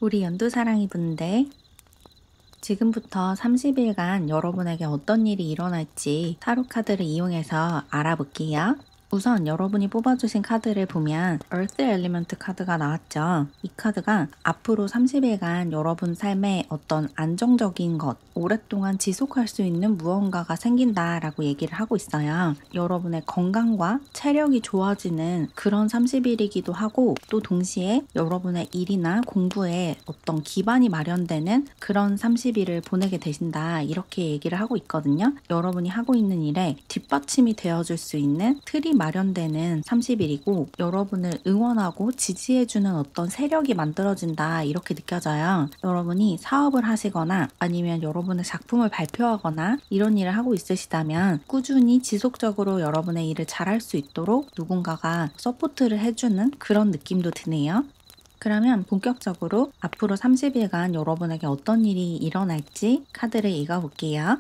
우리 연두사랑이 분들, 지금부터 30일간 여러분에게 어떤 일이 일어날지 타로 카드를 이용해서 알아볼게요. 우선 여러분이 뽑아주신 카드를 보면 Earth Element 카드가 나왔죠. 이 카드가 앞으로 30일간 여러분 삶에 어떤 안정적인 것, 오랫동안 지속할 수 있는 무언가가 생긴다라고 얘기를 하고 있어요. 여러분의 건강과 체력이 좋아지는 그런 30일이기도 하고, 또 동시에 여러분의 일이나 공부에 어떤 기반이 마련되는 그런 30일을 보내게 되신다, 이렇게 얘기를 하고 있거든요. 여러분이 하고 있는 일에 뒷받침이 되어줄 수 있는 틀이 마련되는 30일이고, 여러분을 응원하고 지지해주는 어떤 세력이 만들어진다, 이렇게 느껴져요. 여러분이 사업을 하시거나 아니면 여러분의 작품을 발표하거나 이런 일을 하고 있으시다면 꾸준히 지속적으로 여러분의 일을 잘할 수 있도록 누군가가 서포트를 해주는 그런 느낌도 드네요. 그러면 본격적으로 앞으로 30일간 여러분에게 어떤 일이 일어날지 카드를 읽어볼게요.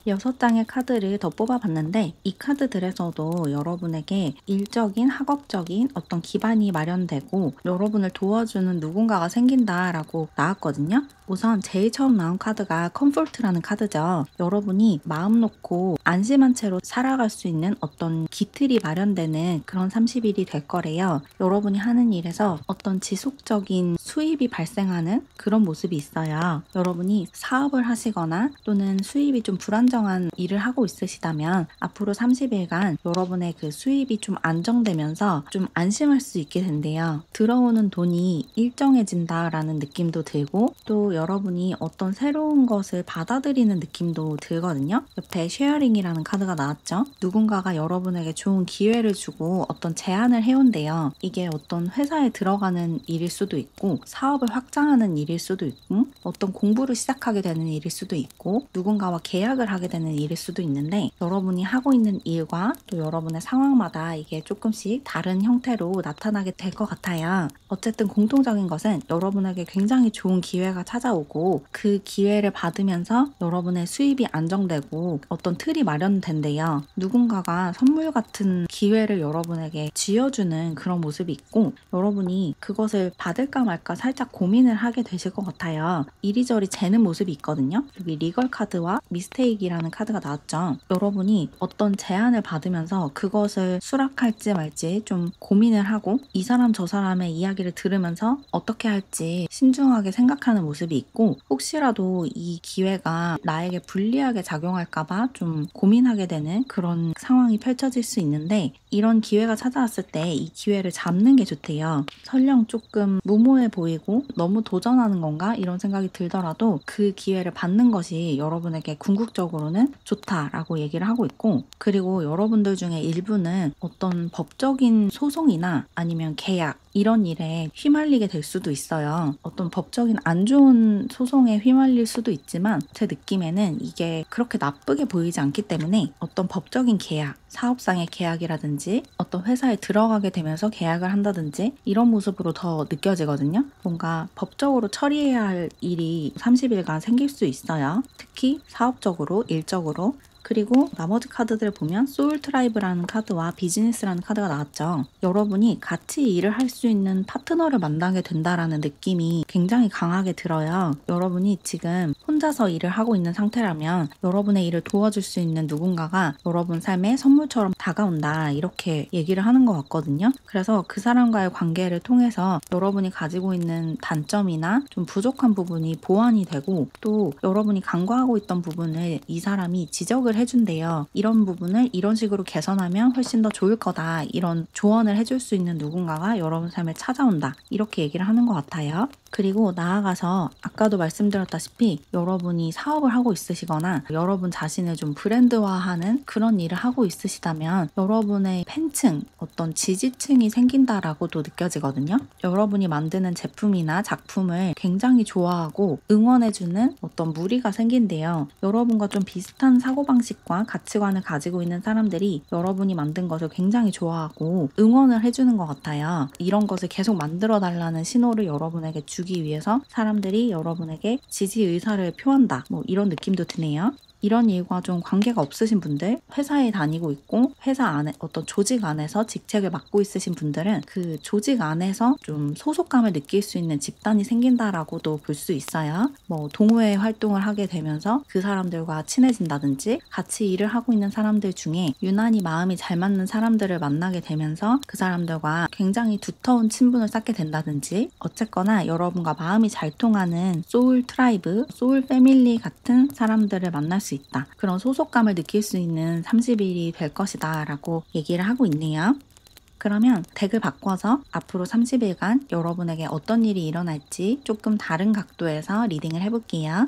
6장의 카드를 더 뽑아봤는데, 이 카드들에서도 여러분에게 일적인, 학업적인 어떤 기반이 마련되고 여러분을 도와주는 누군가가 생긴다라고 나왔거든요. 우선 제일 처음 나온 카드가 컴포트라는 카드죠. 여러분이 마음 놓고 안심한 채로 살아갈 수 있는 어떤 기틀이 마련되는 그런 30일이 될 거래요. 여러분이 하는 일에서 어떤 지속적인 수입이 발생하는 그런 모습이 있어요. 여러분이 사업을 하시거나 또는 수입이 좀 불안정한 일을 하고 있으시다면 앞으로 30일간 여러분의 그 수입이 좀 안정되면서 좀 안심할 수 있게 된대요. 들어오는 돈이 일정해진다라는 느낌도 들고, 또 여러분이 어떤 새로운 것을 받아들이는 느낌도 들거든요. 옆에 쉐어링이라는 카드가 나왔죠. 누군가가 여러분에게 좋은 기회를 주고 어떤 제안을 해온대요. 이게 어떤 회사에 들어가는 일일 수도 있고, 사업을 확장하는 일일 수도 있고, 어떤 공부를 시작하게 되는 일일 수도 있고, 누군가와 계약을 하게 되는 일일 수도 있는데, 여러분이 하고 있는 일과 또 여러분의 상황마다 이게 조금씩 다른 형태로 나타나게 될 것 같아요. 어쨌든 공통적인 것은 여러분에게 굉장히 좋은 기회가 찾아오고, 그 기회를 받으면서 여러분의 수입이 안정되고 어떤 틀이 마련된대요. 누군가가 선물 같은 기회를 여러분에게 쥐어주는 그런 모습이 있고, 여러분이 그것을 받을까 말까 살짝 고민을 하게 되실 것 같아요. 이리저리 재는 모습이 있거든요. 여기 리걸 카드와 미스테이크라는 카드가 나왔죠. 여러분이 어떤 제안을 받으면서 그것을 수락할지 말지 좀 고민을 하고, 이 사람 저 사람의 이야기를 들으면서 어떻게 할지 신중하게 생각하는 모습이 있고, 혹시라도 이 기회가 나에게 불리하게 작용할까봐 좀 고민하게 되는 그런 상황이 펼쳐질 수 있는데, 이런 기회가 찾아왔을 때 이 기회를 잡는 게 좋대요. 설령 조금 무모해 보이고 너무 도전하는 건가 이런 생각이 들더라도 그 기회를 받는 것이 여러분에게 궁극적으로는 좋다라고 얘기를 하고 있고, 그리고 여러분들 중에 일부는 어떤 법적인 소송이나 아니면 계약 이런 일에 휘말리게 될 수도 있어요. 어떤 법적인 안 좋은 소송에 휘말릴 수도 있지만, 제 느낌에는 이게 그렇게 나쁘게 보이지 않기 때문에 어떤 법적인 계약, 사업상의 계약이라든지 어떤 회사에 들어가게 되면서 계약을 한다든지 이런 모습으로 더 느껴지거든요. 뭔가 법적으로 처리해야 할 일이 30일간 생길 수 있어요. 특히 사업적으로, 일적으로. 그리고 나머지 카드들을 보면 소울 트라이브라는 카드와 비즈니스라는 카드가 나왔죠. 여러분이 같이 일을 할 수 있는 파트너를 만나게 된다라는 느낌이 굉장히 강하게 들어요. 여러분이 지금 혼자서 일을 하고 있는 상태라면 여러분의 일을 도와줄 수 있는 누군가가 여러분 삶에 선물처럼 다가온다, 이렇게 얘기를 하는 것 같거든요. 그래서 그 사람과의 관계를 통해서 여러분이 가지고 있는 단점이나 좀 부족한 부분이 보완이 되고, 또 여러분이 간과하고 있던 부분을 이 사람이 지적을 해준대요. 이런 부분을 이런 식으로 개선하면 훨씬 더 좋을 거다, 이런 조언을 해줄 수 있는 누군가가 여러분 삶에 찾아온다, 이렇게 얘기를 하는 것 같아요. 그리고 나아가서 아까도 말씀드렸다시피 여러분이 사업을 하고 있으시거나 여러분 자신을 좀 브랜드화하는 그런 일을 하고 있으시다면 여러분의 팬층, 어떤 지지층이 생긴다라고도 느껴지거든요. 여러분이 만드는 제품이나 작품을 굉장히 좋아하고 응원해주는 어떤 무리가 생긴대요. 여러분과 좀 비슷한 사고방식과 가치관을 가지고 있는 사람들이 여러분이 만든 것을 굉장히 좋아하고 응원을 해주는 것 같아요. 이런 것을 계속 만들어 달라는 신호를 여러분에게 주기 위해서 사람들이 여러분에게 지지 의사를 표한다, 뭐 이런 느낌도 드네요. 이런 일과 좀 관계가 없으신 분들, 회사에 다니고 있고 회사 안에 어떤 조직 안에서 직책을 맡고 있으신 분들은 그 조직 안에서 좀 소속감을 느낄 수 있는 집단이 생긴다라고도 볼 수 있어요. 뭐 동호회 활동을 하게 되면서 그 사람들과 친해진다든지 같이 일을 하고 있는 사람들 중에 유난히 마음이 잘 맞는 사람들을 만나게 되면서 그 사람들과 굉장히 두터운 친분을 쌓게 된다든지, 어쨌거나 여러분과 마음이 잘 통하는 소울 트라이브, 소울 패밀리 같은 사람들을 만날 수 있다. 그런 소속감을 느낄 수 있는 30일이 될 것이다 라고 얘기를 하고 있네요. 그러면 덱을 바꿔서 앞으로 30일간 여러분에게 어떤 일이 일어날지 조금 다른 각도에서 리딩을 해볼게요.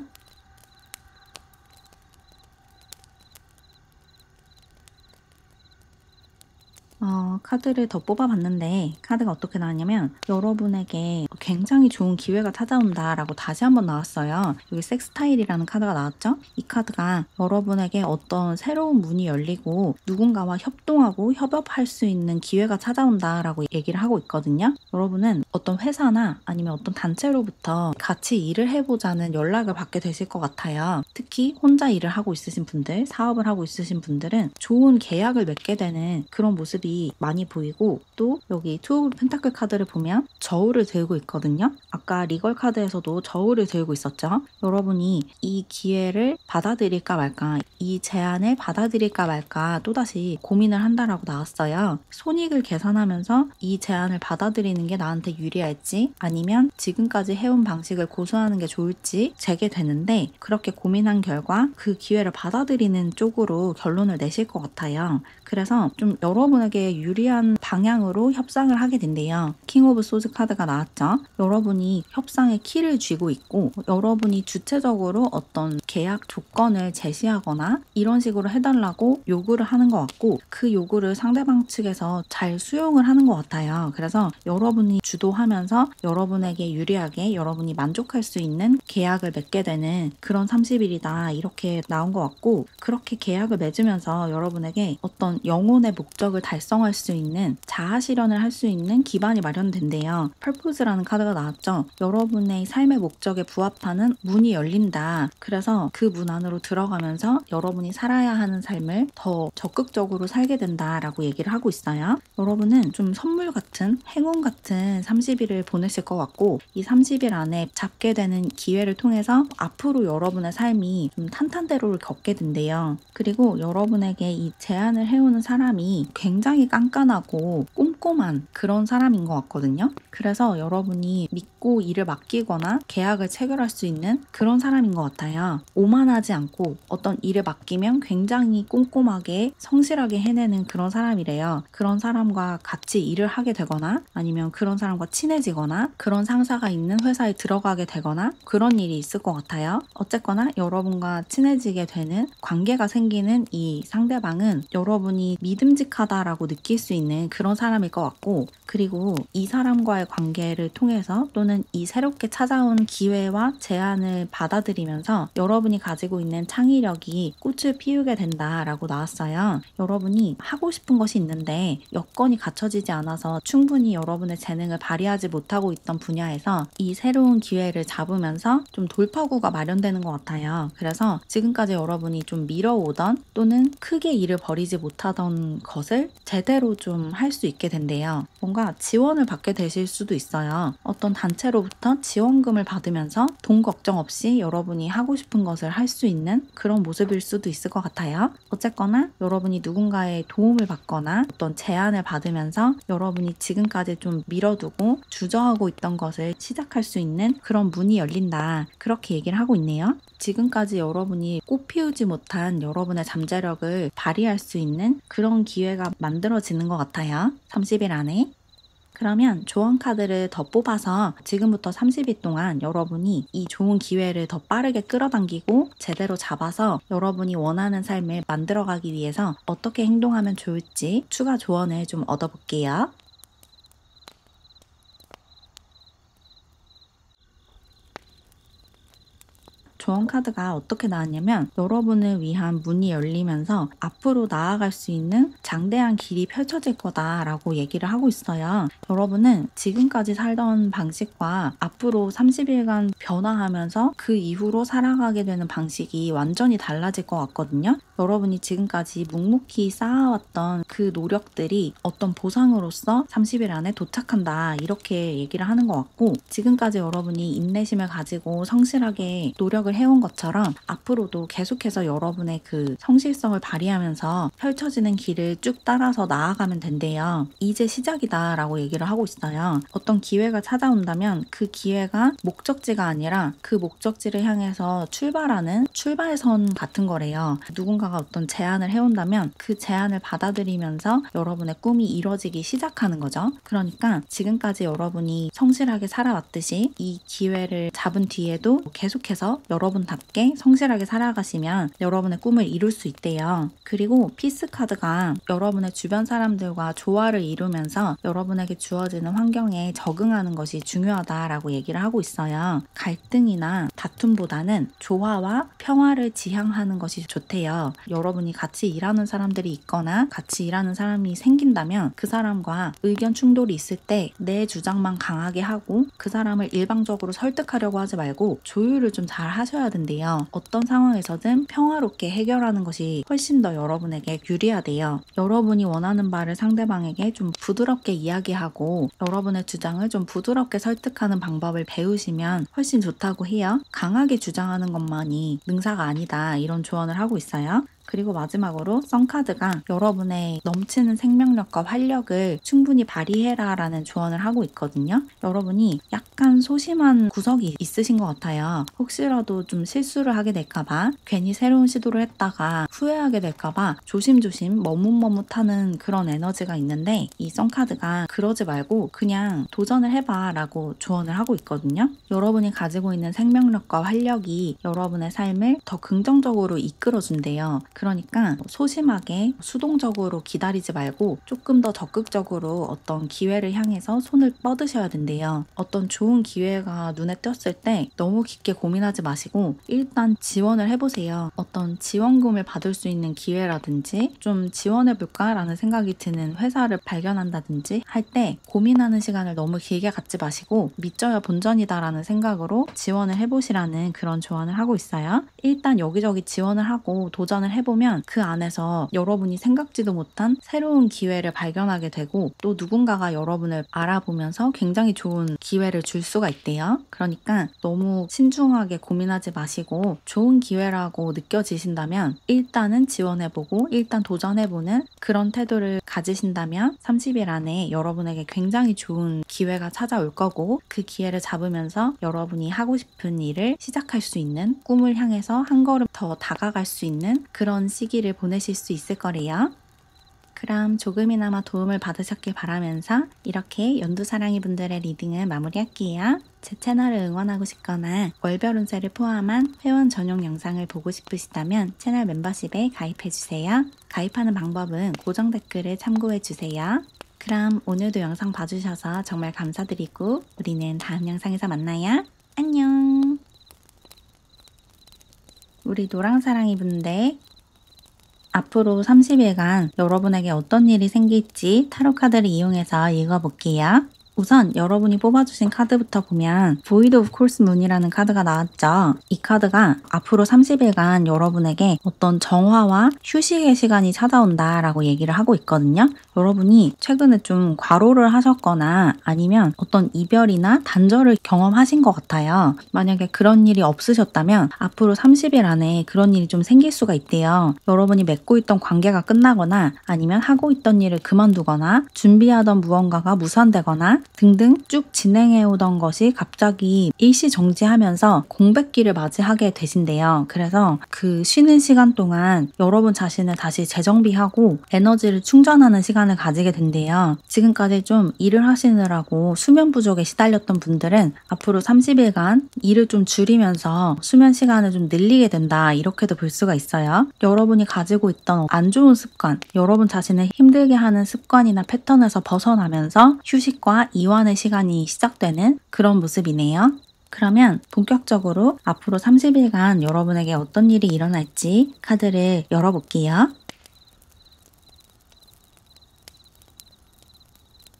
카드를 더 뽑아봤는데 카드가 어떻게 나왔냐면 여러분에게 굉장히 좋은 기회가 찾아온다라고 다시 한번 나왔어요. 여기 섹스타일이라는 카드가 나왔죠? 이 카드가 여러분에게 어떤 새로운 문이 열리고 누군가와 협동하고 협업할 수 있는 기회가 찾아온다라고 얘기를 하고 있거든요. 여러분은 어떤 회사나 아니면 어떤 단체로부터 같이 일을 해보자는 연락을 받게 되실 것 같아요. 특히 혼자 일을 하고 있으신 분들, 사업을 하고 있으신 분들은 좋은 계약을 맺게 되는 그런 모습이 많이 보이고, 또 여기 투 오브 펜타클 카드를 보면 저울을 들고 있거든요. 아까 리걸 카드에서도 저울을 들고 있었죠. 여러분이 이 기회를 받아들일까 말까, 이 제안을 받아들일까 말까 또다시 고민을 한다라고 나왔어요. 손익을 계산하면서 이 제안을 받아들이는 게 나한테 유리할지 아니면 지금까지 해온 방식을 고수하는 게 좋을지 재게 되는데, 그렇게 고민한 결과 그 기회를 받아들이는 쪽으로 결론을 내실 것 같아요. 그래서 좀 여러분에게 유리한 방향으로 협상을 하게 된대요. 킹 오브 소즈 카드가 나왔죠. 여러분이 협상의 키를 쥐고 있고 여러분이 주체적으로 어떤 계약 조건을 제시하거나 이런 식으로 해달라고 요구를 하는 것 같고, 그 요구를 상대방 측에서 잘 수용을 하는 것 같아요. 그래서 여러분이 주도하면서 여러분에게 유리하게 여러분이 만족할 수 있는 계약을 맺게 되는 그런 30일이다 이렇게 나온 것 같고, 그렇게 계약을 맺으면서 여러분에게 어떤 영혼의 목적을 달성할 수 있는, 자아 실현을 할 수 있는 기반이 마련된대요. 펄포즈라는 카드가 나왔죠. 여러분의 삶의 목적에 부합하는 문이 열린다. 그래서 그 문 안으로 들어가면서 여러분이 살아야 하는 삶을 더 적극적으로 살게 된다라고 얘기를 하고 있어요. 여러분은 좀 선물 같은, 행운 같은 30일을 보내실 것 같고, 이 30일 안에 잡게 되는 기회를 통해서 앞으로 여러분의 삶이 좀 탄탄대로를 걷게 된대요. 그리고 여러분에게 이 제안을 해오는 사람이 굉장히 깐깐하고 꼼꼼한 그런 사람인 것 같거든요. 그래서 여러분이 믿고 일을 맡기거나 계약을 체결할 수 있는 그런 사람인 것 같아요. 오만하지 않고 어떤 일을 맡기면 굉장히 꼼꼼하게 성실하게 해내는 그런 사람이래요. 그런 사람과 같이 일을 하게 되거나 아니면 그런 사람과 친해지거나 그런 상사가 있는 회사에 들어가게 되거나 그런 일이 있을 것 같아요. 어쨌거나 여러분과 친해지게 되는, 관계가 생기는 이 상대방은 여러분이 믿음직하다라고 느낄 수 있는 그런 사람일 것 같고, 그리고 이 사람과의 관계를 통해서 또는 이 새롭게 찾아온 기회와 제안을 받아들이면서 여러분이 가지고 있는 창의력이 꽃을 피우게 된다라고 나왔어요. 여러분이 하고 싶은 것이 있는데 여건이 갖춰지지 않아서 충분히 여러분의 재능을 발휘하지 못하고 있던 분야에서 이 새로운 기회를 잡으면서 좀 돌파구가 마련되는 것 같아요. 그래서 지금까지 여러분이 좀 미뤄오던 또는 크게 일을 벌이지 못하던 것을 제대로 좀 할 수 있게 된대요. 뭔가 지원을 받게 되실 수도 있어요. 어떤 단체로부터 지원금을 받으면서 돈 걱정 없이 여러분이 하고 싶은 것을 할 수 있는 그런 모습일 수도 있을 것 같아요. 어쨌거나 여러분이 누군가의 도움을 받거나 어떤 제안을 받으면서 여러분이 지금까지 좀 미뤄두고 주저하고 있던 것을 시작할 수 있는 그런 문이 열린다. 그렇게 얘기를 하고 있네요. 지금까지 여러분이 꽃 피우지 못한 여러분의 잠재력을 발휘할 수 있는 그런 기회가 만들어지는 것 같아요. 30일 안에. 그러면 조언 카드를 더 뽑아서 지금부터 30일 동안 여러분이 이 좋은 기회를 더 빠르게 끌어당기고 제대로 잡아서 여러분이 원하는 삶을 만들어가기 위해서 어떻게 행동하면 좋을지 추가 조언을 좀 얻어볼게요. 조언 카드가 어떻게 나왔냐면 여러분을 위한 문이 열리면서 앞으로 나아갈 수 있는 장대한 길이 펼쳐질 거다라고 얘기를 하고 있어요. 여러분은 지금까지 살던 방식과 앞으로 30일간 변화하면서 그 이후로 살아가게 되는 방식이 완전히 달라질 것 같거든요. 여러분이 지금까지 묵묵히 쌓아왔던 그 노력들이 어떤 보상으로서 30일 안에 도착한다 이렇게 얘기를 하는 것 같고, 지금까지 여러분이 인내심을 가지고 성실하게 노력을 해온 것처럼 앞으로도 계속해서 여러분의 그 성실성을 발휘하면서 펼쳐지는 길을 쭉 따라서 나아가면 된대요. 이제 시작이다 라고 얘기를 하고 있어요. 어떤 기회가 찾아온다면 그 기회가 목적지가 아니라 그 목적지를 향해서 출발하는 출발선 같은 거래요. 누군가가 어떤 제안을 해온다면 그 제안을 받아들이면서 여러분의 꿈이 이뤄지기 시작하는 거죠. 그러니까 지금까지 여러분이 성실하게 살아왔듯이 이 기회를 잡은 뒤에도 계속해서 여러분답게 성실하게 살아가시면 여러분의 꿈을 이룰 수 있대요. 그리고 피스 카드가 여러분의 주변 사람들과 조화를 이루면서 여러분에게 주어지는 환경에 적응하는 것이 중요하다라고 얘기를 하고 있어요. 갈등이나 다툼보다는 조화와 평화를 지향하는 것이 좋대요. 여러분이 같이 일하는 사람들이 있거나 같이 일하는 사람이 생긴다면 그 사람과 의견 충돌이 있을 때 내 주장만 강하게 하고 그 사람을 일방적으로 설득하려고 하지 말고 조율을 좀 잘 하셔야 된대요. 어떤 상황에서든 평화롭게 해결하는 것이 훨씬 더 여러분에게 유리하대요. 여러분이 원하는 바를 상대방에게 좀 부드럽게 이야기하고 여러분의 주장을 좀 부드럽게 설득하는 방법을 배우시면 훨씬 좋다고 해요. 강하게 주장하는 것만이 능사가 아니다 이런 조언을 하고 있어요. 그리고 마지막으로 선카드가 여러분의 넘치는 생명력과 활력을 충분히 발휘해라 라는 조언을 하고 있거든요. 여러분이 약간 소심한 구석이 있으신 것 같아요. 혹시라도 좀 실수를 하게 될까봐, 괜히 새로운 시도를 했다가 후회하게 될까봐 조심조심 머뭇머뭇하는 그런 에너지가 있는데, 이 선카드가 그러지 말고 그냥 도전을 해봐 라고 조언을 하고 있거든요. 여러분이 가지고 있는 생명력과 활력이 여러분의 삶을 더 긍정적으로 이끌어준대요. 그러니까 소심하게 수동적으로 기다리지 말고 조금 더 적극적으로 어떤 기회를 향해서 손을 뻗으셔야 된대요. 어떤 좋은 기회가 눈에 띄었을 때 너무 깊게 고민하지 마시고 일단 지원을 해보세요. 어떤 지원금을 받을 수 있는 기회라든지 좀 지원해볼까 라는 생각이 드는 회사를 발견한다든지 할 때 고민하는 시간을 너무 길게 갖지 마시고 믿져야 본전이다 라는 생각으로 지원을 해보시라는 그런 조언을 하고 있어요. 일단 여기저기 지원을 하고 도전을 해보면 그 안에서 여러분이 생각지도 못한 새로운 기회를 발견하게 되고 또 누군가가 여러분을 알아보면서 굉장히 좋은 기회를 줄 수가 있대요. 그러니까 너무 신중하게 고민하지 마시고 좋은 기회라고 느껴지신다면 일단은 지원해보고 일단 도전해보는 그런 태도를 가지신다면 30일 안에 여러분에게 굉장히 좋은 기회가 찾아올 거고, 그 기회를 잡으면서 여러분이 하고 싶은 일을 시작할 수 있는, 꿈을 향해서 한 걸음 더 다가갈 수 있는 그런 시기를 보내실 수 있을 거래요. 그럼 조금이나마 도움을 받으셨길 바라면서 이렇게 연두사랑이 분들의 리딩을 마무리할게요. 제 채널을 응원하고 싶거나 월별 운세를 포함한 회원 전용 영상을 보고 싶으시다면 채널 멤버십에 가입해주세요. 가입하는 방법은 고정 댓글을 참고해주세요. 그럼 오늘도 영상 봐주셔서 정말 감사드리고 우리는 다음 영상에서 만나요. 안녕. 우리 노랑사랑이 분들, 앞으로 30일간 여러분에게 어떤 일이 생길지 타로 카드를 이용해서 읽어볼게요. 우선 여러분이 뽑아주신 카드부터 보면 Void of Course Moon이라는 카드가 나왔죠. 이 카드가 앞으로 30일간 여러분에게 어떤 정화와 휴식의 시간이 찾아온다 라고 얘기를 하고 있거든요. 여러분이 최근에 좀 과로를 하셨거나 아니면 어떤 이별이나 단절을 경험하신 것 같아요. 만약에 그런 일이 없으셨다면 앞으로 30일 안에 그런 일이 좀 생길 수가 있대요. 여러분이 맺고 있던 관계가 끝나거나 아니면 하고 있던 일을 그만두거나 준비하던 무언가가 무산되거나 등등 쭉 진행해오던 것이 갑자기 일시정지하면서 공백기를 맞이하게 되신대요. 그래서 그 쉬는 시간 동안 여러분 자신을 다시 재정비하고 에너지를 충전하는 시간을 가지게 된대요. 지금까지 좀 일을 하시느라고 수면 부족에 시달렸던 분들은 앞으로 30일간 일을 좀 줄이면서 수면 시간을 좀 늘리게 된다, 이렇게도 볼 수가 있어요. 여러분이 가지고 있던 안 좋은 습관, 여러분 자신을 힘들게 하는 습관이나 패턴에서 벗어나면서 휴식과 이완의 시간이 시작되는 그런 모습이네요. 그러면 본격적으로 앞으로 30일간 여러분에게 어떤 일이 일어날지 카드를 열어볼게요.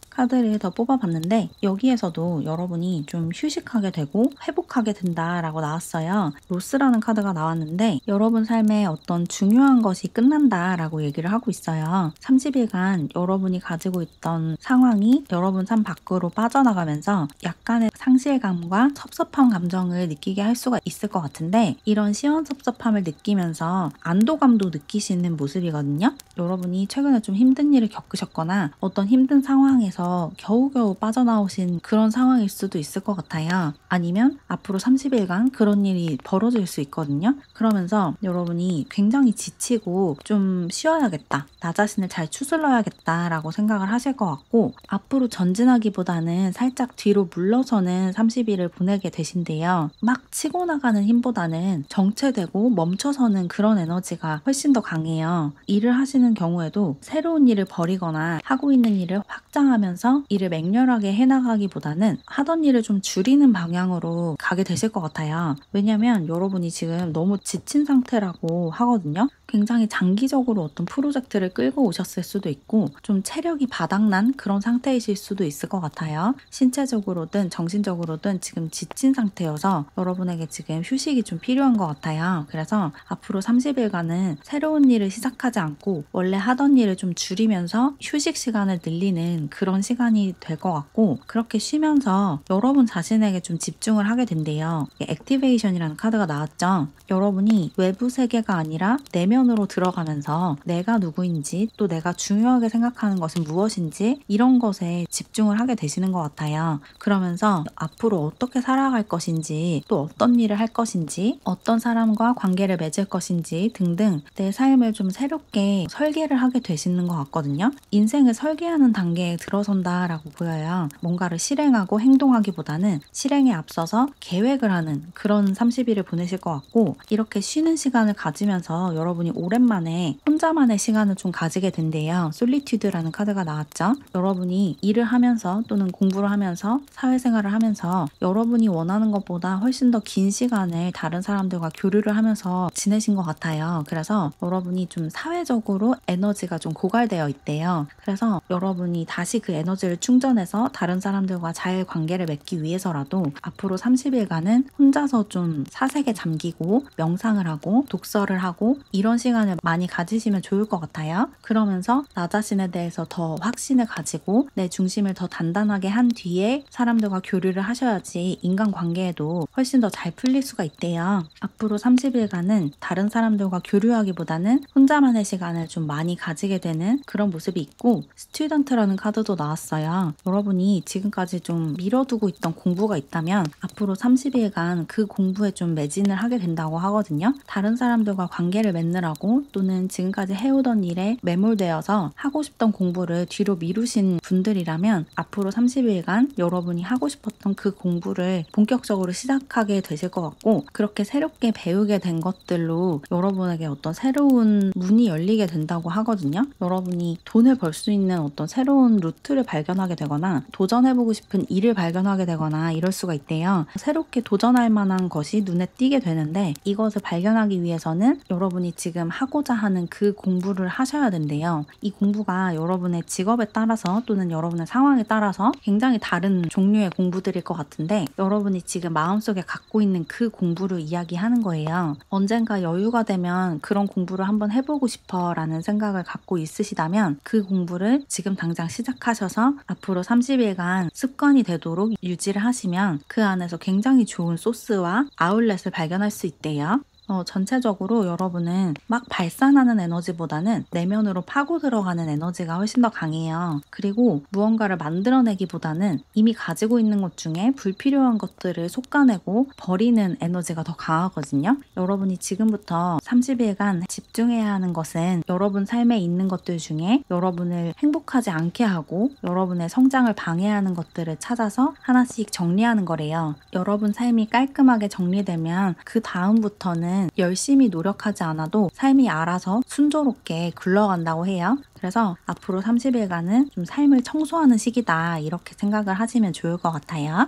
카드를 더 뽑아봤는데 여기에서도 여러분이 좀 휴식하게 되고 회복하게 된다라고 나왔어요. 로스라는 카드가 나왔는데 여러분 삶에 어떤 중요한 것이 끝난다라고 얘기를 하고 있어요. 30일간 여러분이 가지고 있던 상황이 여러분 삶 밖으로 빠져나가면서 약간의 상실감과 섭섭한 감정을 느끼게 할 수가 있을 것 같은데 이런 시원섭섭함을 느끼면서 안도감도 느끼시는 모습이거든요. 여러분이 최근에 좀 힘든 일을 겪으셨거나 어떤 힘든 상황에서 겨우겨우 빠져나오신 그런 상황일 수도 있을 것 같아요. 아니면 앞으로 30일간 그런 일이 벌어질 수 있거든요. 그러면서 여러분이 굉장히 지치고 좀 쉬어야겠다. 나 자신을 잘 추스러야겠다 라고 생각을 하실 것 같고 앞으로 전진하기보다는 살짝 뒤로 물러서는 30일을 보내게 되신대요. 막 치고 나가는 힘보다는 정체되고 멈춰서는 그런 에너지가 훨씬 더 강해요. 일을 하시는 경우에도 새로운 일을 벌이거나 하고 있는 일을 확장하면서 일을 맹렬하게 해나가기보다는 하던 일을 좀 줄이는 방향으로 가게 되실 것 같아요. 왜냐면 여러분이 지금 너무 지친 상태라고 하거든요. 굉장히 장기적으로 어떤 프로젝트를 끌고 오셨을 수도 있고 좀 체력이 바닥난 그런 상태이실 수도 있을 것 같아요. 신체적으로든 정신적으로든 지금 지친 상태여서 여러분에게 지금 휴식이 좀 필요한 것 같아요. 그래서 앞으로 30일간은 새로운 일을 시작하지 않고 원래 하던 일을 좀 줄이면서 휴식 시간을 늘리는 그런 시간이 될 것 같고 그렇게 쉬면서 여러분 자신에게 좀 집중을 하게 된대요. 액티베이션이라는 카드가 나왔죠. 여러분이 외부 세계가 아니라 내면으로 들어가면서 내가 누구인지 또 내가 중요하게 생각하는 것은 무엇인지 이런 것에 집중을 하게 되시는 것 같아요. 그러면서 앞으로 어떻게 살아갈 것인지 또 어떤 일을 할 것인지 어떤 사람과 관계를 맺을 것인지 등등 내 삶을 좀 새롭게 설계를 하게 되시는 것 같거든요. 인생을 설계하는 단계에 들어선다라고 보여요. 뭔가를 실행하고 행동하기보다는 실행에 앞서서 계획을 하는 그런 30일을 보내실 것 같고 이렇게 쉬는 시간을 가지면서 여러분이 오랜만에 혼자만의 시간을 좀 가지게 된대요. 솔리튜드라는 카드가 나왔죠. 여러분이 일을 하면서 또는 공부를 하면서 사회생활을 하면서 여러분이 원하는 것보다 훨씬 더 긴 시간을 다른 사람들과 교류를 하면서 지내신 것 같아요. 그래서 여러분이 좀 사회적으로 에너지가 좀 고갈되어 있대요. 그래서 여러분이 다시 그 에너지를 충전해서 다른 사람들과 잘 관계를 맺기 위해서라도 앞으로 30일간은 혼자서 좀 사색에 잠기고 명상을 하고 독서를 하고 이런 시간을 많이 가지시면 좋을 것 같아요. 그러면서 나 자신에 대해서 더 확신을 가지고 내 중심을 더 단단하게 한 뒤에 사람들과 교류를 하셔야지 인간관계에도 훨씬 더 잘 풀릴 수가 있대요. 앞으로 30일간은 다른 사람들과 교류하기보다는 혼자만의 시간을 좀 많이 가지게 되는 그런 모습이 있고 스튜던트라는 카드도 나왔어요. 여러분이 지금까지 좀 미뤄두고 있던 공부가 있다면 앞으로 30일간 그 공부에 좀 매진을 하게 된다고 하거든요. 다른 사람들과 관계를 맺느라고 또는 지금까지 해오던 일에 매몰되어서 하고 싶던 공부를 뒤로 미루신 분들이라면 앞으로 30일간 여러분이 하고 싶었던 그 공부를 본격적으로 시작하게 되실 것 같고 그렇게 새롭게 배우게 된 것들로 여러분에게 어떤 새로운 문이 열리게 된다고 하거든요. 여러분이 돈을 벌 수 있는 어떤 새로운 루트를 발견하게 되거나 도전해보고 싶은 일을 발견하게 되거나 이럴 수가 있대요. 새롭게 도전할 만한 것이 눈에 띄게 되는데 이것을 발견하기 위해서는 여러분이 지금 하고자 하는 그 공부를 하셔야 된대요. 이 공부가 여러분의 직업에 따라서 또는 여러분의 상황에 따라서 굉장히 다른 종류의 공부들일 것 같은데 여러분이 지금 마음속에 갖고 있는 그 공부를 이야기하는 거예요. 언젠가 여유가 되면 그런 공부를 한번 해보고 싶어 라는 생각을 갖고 있으시다면 그 공부를 지금 당장 시작하셔서 앞으로 30일간 습관이 되도록 유지를 하시면 그 안에서 굉장히 좋은 소스와 아울렛을 발견할 수 있대요. 전체적으로 여러분은 막 발산하는 에너지보다는 내면으로 파고 들어가는 에너지가 훨씬 더 강해요. 그리고 무언가를 만들어내기보다는 이미 가지고 있는 것 중에 불필요한 것들을 솎아내고 버리는 에너지가 더 강하거든요. 여러분이 지금부터 30일간 집중해야 하는 것은 여러분 삶에 있는 것들 중에 여러분을 행복하지 않게 하고 여러분의 성장을 방해하는 것들을 찾아서 하나씩 정리하는 거래요. 여러분 삶이 깔끔하게 정리되면 그 다음부터는 열심히 노력하지 않아도 삶이 알아서 순조롭게 굴러간다고 해요. 그래서 앞으로 30일간은 좀 삶을 청소하는 시기다 이렇게 생각을 하시면 좋을 것 같아요.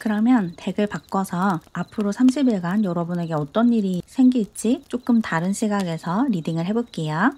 그러면 덱을 바꿔서 앞으로 30일간 여러분에게 어떤 일이 생길지 조금 다른 시각에서 리딩을 해볼게요.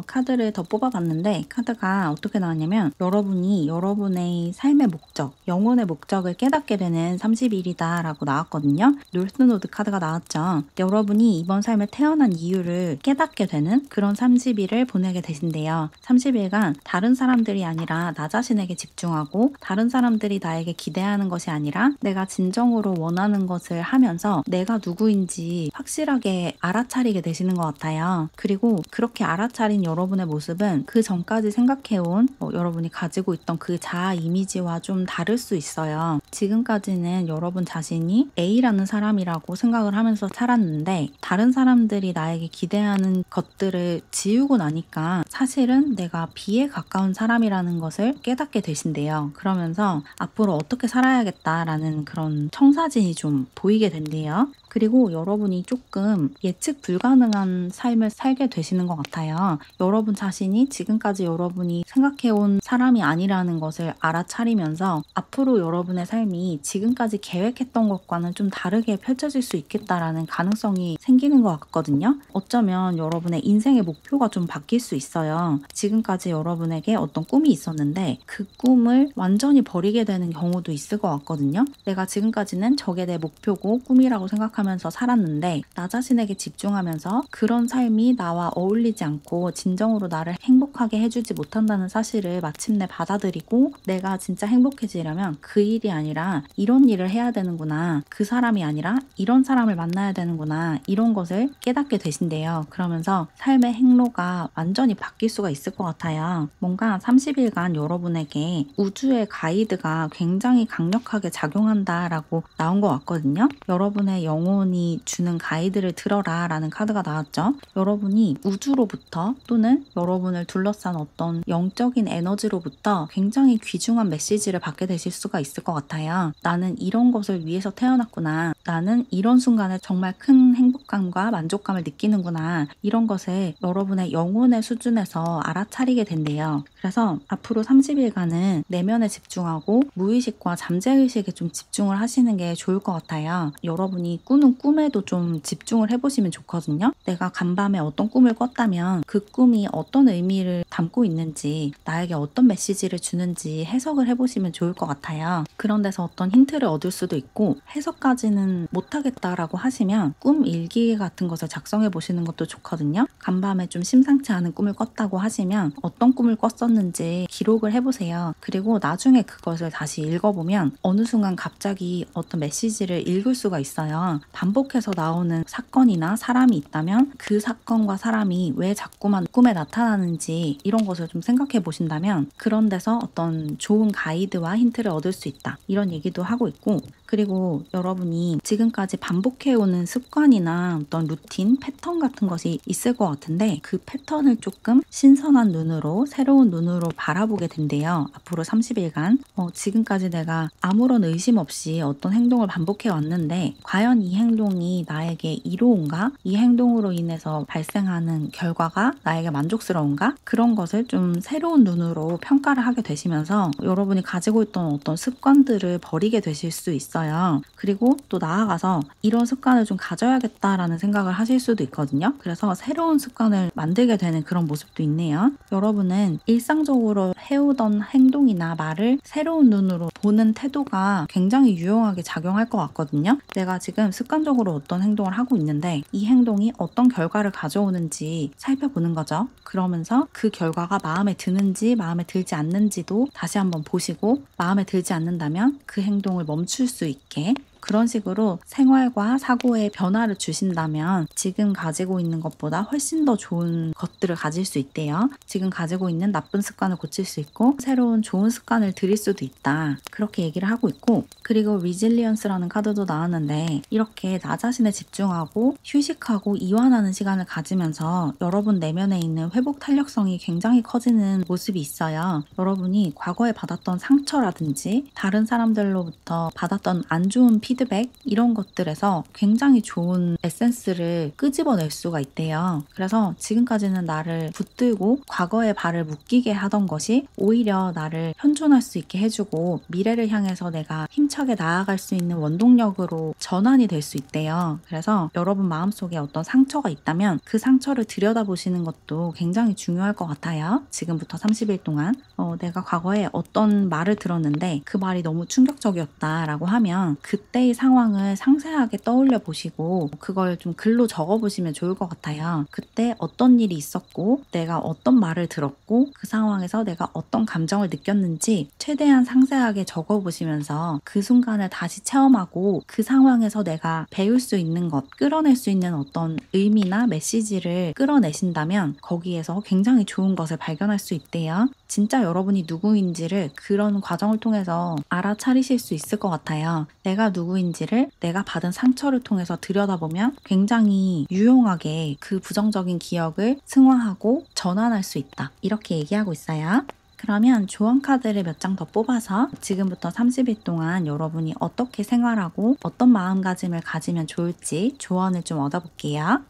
카드를 더 뽑아봤는데 카드가 어떻게 나왔냐면 여러분이 여러분의 삶의 목적, 영혼의 목적을 깨닫게 되는 30일이다 라고 나왔거든요. 놀스노드 카드가 나왔죠. 여러분이 이번 삶에 태어난 이유를 깨닫게 되는 그런 30일을 보내게 되신대요. 30일간 다른 사람들이 아니라 나 자신에게 집중하고 다른 사람들이 나에게 기대하는 것이 아니라 내가 진정으로 원하는 것을 하면서 내가 누구인지 확실하게 알아차리게 되시는 것 같아요. 그리고 그렇게 알아차린 여러분의 모습은 그 전까지 생각해온 여러분이 가지고 있던 그 자아 이미지와 좀 다를 수 있어요. 지금까지는 여러분 자신이 A라는 사람이라고 생각을 하면서 살았는데 다른 사람들이 나에게 기대하는 것들을 지우고 나니까 사실은 내가 B에 가까운 사람이라는 것을 깨닫게 되신대요. 그러면서 앞으로 어떻게 살아야겠다라는 그런 청사진이 좀 보이게 된대요. 그리고 여러분이 조금 예측 불가능한 삶을 살게 되시는 것 같아요. 여러분 자신이 지금까지 여러분이 생각해온 사람이 아니라는 것을 알아차리면서 앞으로 여러분의 삶이 지금까지 계획했던 것과는 좀 다르게 펼쳐질 수 있겠다라는 가능성이 생기는 것 같거든요. 어쩌면 여러분의 인생의 목표가 좀 바뀔 수 있어요. 지금까지 여러분에게 어떤 꿈이 있었는데 그 꿈을 완전히 버리게 되는 경우도 있을 것 같거든요. 내가 지금까지는 저게 내 목표고 꿈이라고 생각하면서 살았는데 나 자신에게 집중하면서 그런 삶이 나와 어울리지 않고 진정으로 나를 행복하게 해주지 못한다는 사실을 마침내 받아들이고 내가 진짜 행복해지려면 그 일이 아니라 이런 일을 해야 되는구나. 그 사람이 아니라 이런 사람을 만나야 되는구나. 이런 것을 깨닫게 되신대요. 그러면서 삶의 행로가 완전히 바뀔 수가 있을 것 같아요. 뭔가 30일간 여러분에게 우주의 가이드가 굉장히 강력하게 작용한다라고 나온 것 같거든요. 여러분의 영혼이 주는 가이드를 들어라 라는 카드가 나왔죠. 여러분이 우주로부터 또는 여러분을 둘러싼 어떤 영적인 에너지로부터 굉장히 귀중한 메시지를 받게 되실 수가 있을 것 같아요. 나는 이런 것을 위해서 태어났구나. 나는 이런 순간에 정말 큰 행복감과 만족감을 느끼는구나. 이런 것을 여러분의 영혼의 수준에서 알아차리게 된대요. 그래서 앞으로 30일간은 내면에 집중하고 무의식과 잠재의식에 좀 집중을 하시는 게 좋을 것 같아요. 여러분이 꾸는 꿈에도 좀 집중을 해보시면 좋거든요. 내가 간밤에 어떤 꿈을 꿨다면 그 꿈이 어떤 의미를 담고 있는지 나에게 어떤 메시지를 주는지 해석을 해보시면 좋을 것 같아요. 그런 데서 어떤 힌트를 얻을 수도 있고 해석까지는 못하겠다라고 하시면 꿈 일기 같은 것을 작성해 보시는 것도 좋거든요. 간밤에 좀 심상치 않은 꿈을 꿨다고 하시면 어떤 꿈을 꿨었는지 기록을 해보세요. 그리고 나중에 그것을 다시 읽어보면 어느 순간 갑자기 어떤 메시지를 읽을 수가 있어요. 반복해서 나오는 사건이나 사람이 있다면 그 사건과 사람이 왜 자꾸만 꿈에 나타나는지 이런 것을 좀 생각해 보신다면 그런 데서 어떤 좋은 가이드와 힌트를 얻을 수 있다. 이런 얘기도 하고 있고 그리고 여러분이 지금까지 반복해오는 습관이나 어떤 루틴, 패턴 같은 것이 있을 것 같은데 그 패턴을 조금 신선한 눈으로 새로운 눈으로 바라보게 된대요. 앞으로 30일간 지금까지 내가 아무런 의심 없이 어떤 행동을 반복해 왔는데 과연 이 행동이 나에게 이로운가? 이 행동으로 인해서 발생하는 결과가 나에게 만족스러운가? 그런 것을 좀 새로운 눈으로 평가를 하게 되시면서 여러분이 가지고 있던 어떤 습관들을 버리게 되실 수 있어요. 그리고 또 나아가서 이런 습관을 좀 가져야겠다라는 생각을 하실 수도 있거든요. 그래서 새로운 습관을 만들게 되는 그런 모습도 있네요. 여러분은 일상적으로 해오던 행동이나 말을 새로운 눈으로 보는 태도가 굉장히 유용하게 작용할 것 같거든요. 내가 지금 습관적으로 어떤 행동을 하고 있는데 이 행동이 어떤 결과를 가져오는지 살펴보는 거죠. 그러면서 그 결과가 마음에 드는지 마음에 들지 않는지도 다시 한번 보시고 마음에 들지 않는다면 그 행동을 멈출 수 있게 그런 식으로 생활과 사고에 변화를 주신다면 지금 가지고 있는 것보다 훨씬 더 좋은 것들을 가질 수 있대요. 지금 가지고 있는 나쁜 습관을 고칠 수 있고 새로운 좋은 습관을 들일 수도 있다. 그렇게 얘기를 하고 있고 그리고 리질리언스라는 카드도 나왔는데 이렇게 나 자신에 집중하고 휴식하고 이완하는 시간을 가지면서 여러분 내면에 있는 회복 탄력성이 굉장히 커지는 모습이 있어요. 여러분이 과거에 받았던 상처라든지 다른 사람들로부터 받았던 안 좋은 피드백 피드백 이런 것들에서 굉장히 좋은 에센스를 끄집어낼 수가 있대요. 그래서 지금까지는 나를 붙들고 과거에 발을 묶이게 하던 것이 오히려 나를 현존할 수 있게 해주고 미래를 향해서 내가 힘차게 나아갈 수 있는 원동력으로 전환이 될 수 있대요. 그래서 여러분 마음속에 어떤 상처가 있다면 그 상처를 들여다보시는 것도 굉장히 중요할 것 같아요. 지금부터 30일 동안 내가 과거에 어떤 말을 들었는데 그 말이 너무 충격적이었다라고 하면 그때의 상황을 상세하게 떠올려 보시고 그걸 좀 글로 적어 보시면 좋을 것 같아요. 그때 어떤 일이 있었고 내가 어떤 말을 들었고 그 상황에서 내가 어떤 감정을 느꼈는지 최대한 상세하게 적어 보시면서 그 순간을 다시 체험하고 그 상황에서 내가 배울 수 있는 것, 끌어낼 수 있는 어떤 의미나 메시지를 끌어내신다면 거기에서 굉장히 좋은 것을 발견할 수 있대요. 진짜 여러분이 누구인지를 그런 과정을 통해서 알아차리실 수 있을 것 같아요. 내가 누구인지를 내가 받은 상처를 통해서 들여다보면 굉장히 유용하게 그 부정적인 기억을 승화하고 전환할 수 있다. 이렇게 얘기하고 있어요. 그러면 조언 카드를 몇 장 더 뽑아서 지금부터 30일 동안 여러분이 어떻게 생활하고 어떤 마음가짐을 가지면 좋을지 조언을 좀 얻어볼게요.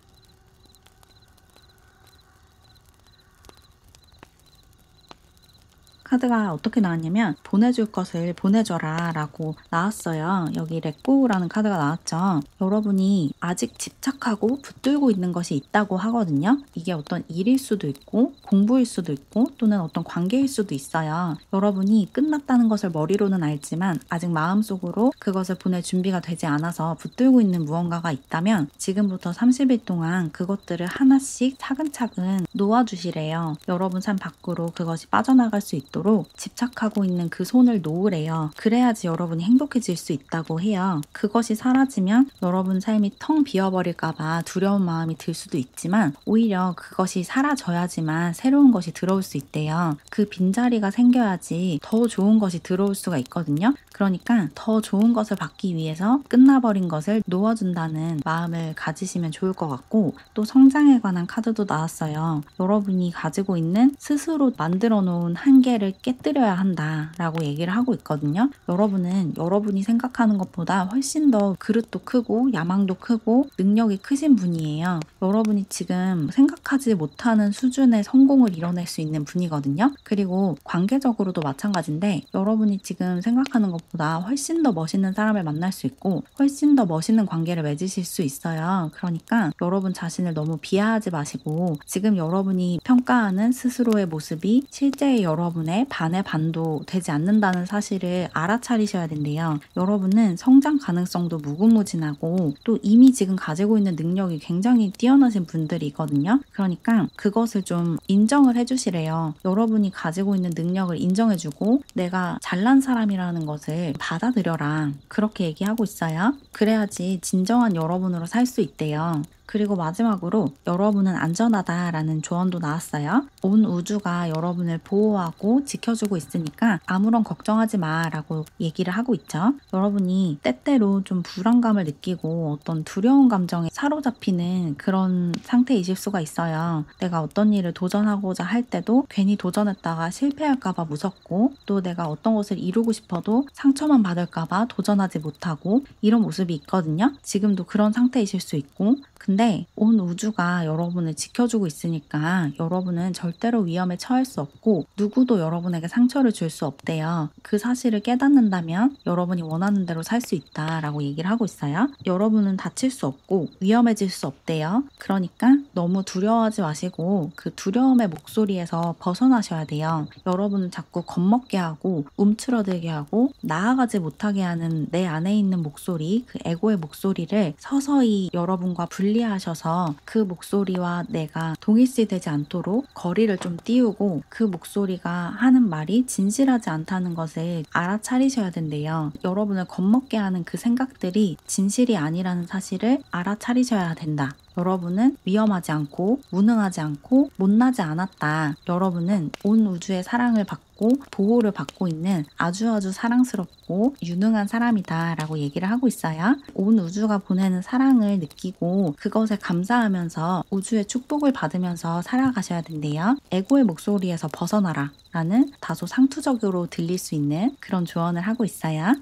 카드가 어떻게 나왔냐면 보내줄 것을 보내줘라 라고 나왔어요. 여기 렛고라는 카드가 나왔죠. 여러분이 아직 집착하고 붙들고 있는 것이 있다고 하거든요. 이게 어떤 일일 수도 있고 공부일 수도 있고 또는 어떤 관계일 수도 있어요. 여러분이 끝났다는 것을 머리로는 알지만 아직 마음속으로 그것을 보낼 준비가 되지 않아서 붙들고 있는 무언가가 있다면 지금부터 30일 동안 그것들을 하나씩 차근차근 놓아주시래요. 여러분 삶 밖으로 그것이 빠져나갈 수 있도록 집착하고 있는 그 손을 놓으래요. 그래야지 여러분이 행복해질 수 있다고 해요. 그것이 사라지면 여러분 삶이 텅 비어버릴까봐 두려운 마음이 들 수도 있지만 오히려 그것이 사라져야지만 새로운 것이 들어올 수 있대요. 그 빈자리가 생겨야지 더 좋은 것이 들어올 수가 있거든요. 그러니까 더 좋은 것을 받기 위해서 끝나버린 것을 놓아준다는 마음을 가지시면 좋을 것 같고 또 성장에 관한 카드도 나왔어요. 여러분이 가지고 있는 스스로 만들어 놓은 한계를 깨뜨려야 한다라고 얘기를 하고 있거든요. 여러분은 여러분이 생각하는 것보다 훨씬 더 그릇도 크고 야망도 크고 능력이 크신 분이에요. 여러분이 지금 생각하지 못하는 수준의 성공을 이뤄낼 수 있는 분이거든요. 그리고 관계적으로도 마찬가지인데 여러분이 지금 생각하는 것보다 훨씬 더 멋있는 사람을 만날 수 있고 훨씬 더 멋있는 관계를 맺으실 수 있어요. 그러니까 여러분 자신을 너무 비하하지 마시고 지금 여러분이 평가하는 스스로의 모습이 실제의 여러분의 반의 반도 되지 않는다는 사실을 알아차리셔야 된대요. 여러분은 성장 가능성도 무궁무진하고 또 이미 지금 가지고 있는 능력이 굉장히 뛰어나신 분들이거든요. 그러니까 그것을 좀 인정을 해주시래요. 여러분이 가지고 있는 능력을 인정해주고 내가 잘난 사람이라는 것을 받아들여라. 그렇게 얘기하고 있어요. 그래야지 진정한 여러분으로 살 수 있대요. 그리고 마지막으로 여러분은 안전하다라는 조언도 나왔어요. 온 우주가 여러분을 보호하고 지켜주고 있으니까 아무런 걱정하지 마라고 얘기를 하고 있죠. 여러분이 때때로 좀 불안감을 느끼고 어떤 두려운 감정에 사로잡히는 그런 상태이실 수가 있어요. 내가 어떤 일을 도전하고자 할 때도 괜히 도전했다가 실패할까봐 무섭고 또 내가 어떤 것을 이루고 싶어도 상처만 받을까봐 도전하지 못하고 이런 모습이 있거든요. 지금도 그런 상태이실 수 있고 근데 온 우주가 여러분을 지켜주고 있으니까 여러분은 절대로 위험에 처할 수 없고 누구도 여러분에게 상처를 줄 수 없대요. 그 사실을 깨닫는다면 여러분이 원하는 대로 살 수 있다라고 얘기를 하고 있어요. 여러분은 다칠 수 없고 위험해질 수 없대요. 그러니까 너무 두려워하지 마시고 그 두려움의 목소리에서 벗어나셔야 돼요. 여러분은 자꾸 겁먹게 하고 움츠러들게 하고 나아가지 못하게 하는 내 안에 있는 목소리, 그 에고의 목소리를 서서히 여러분과 분리하셔서 그 목소리와 내가 동일시되지 않도록 거리를 좀 띄우고 그 목소리가 하는 말이 진실하지 않다는 것을 알아차리셔야 된대요. 여러분을 겁먹게 하는 그 생각들이 진실이 아니라는 사실을 알아차리셔야 된다. 여러분은 위험하지 않고 무능하지 않고 못나지 않았다. 여러분은 온 우주의 사랑을 받고 보호를 받고 있는 아주 사랑스럽고 유능한 사람이다 라고 얘기를 하고 있어요. 온 우주가 보내는 사랑을 느끼고 그것에 감사하면서 우주의 축복을 받으면서 살아가셔야 된대요. 에고의 목소리에서 벗어나라 라는 다소 상투적으로 들릴 수 있는 그런 조언을 하고 있어요.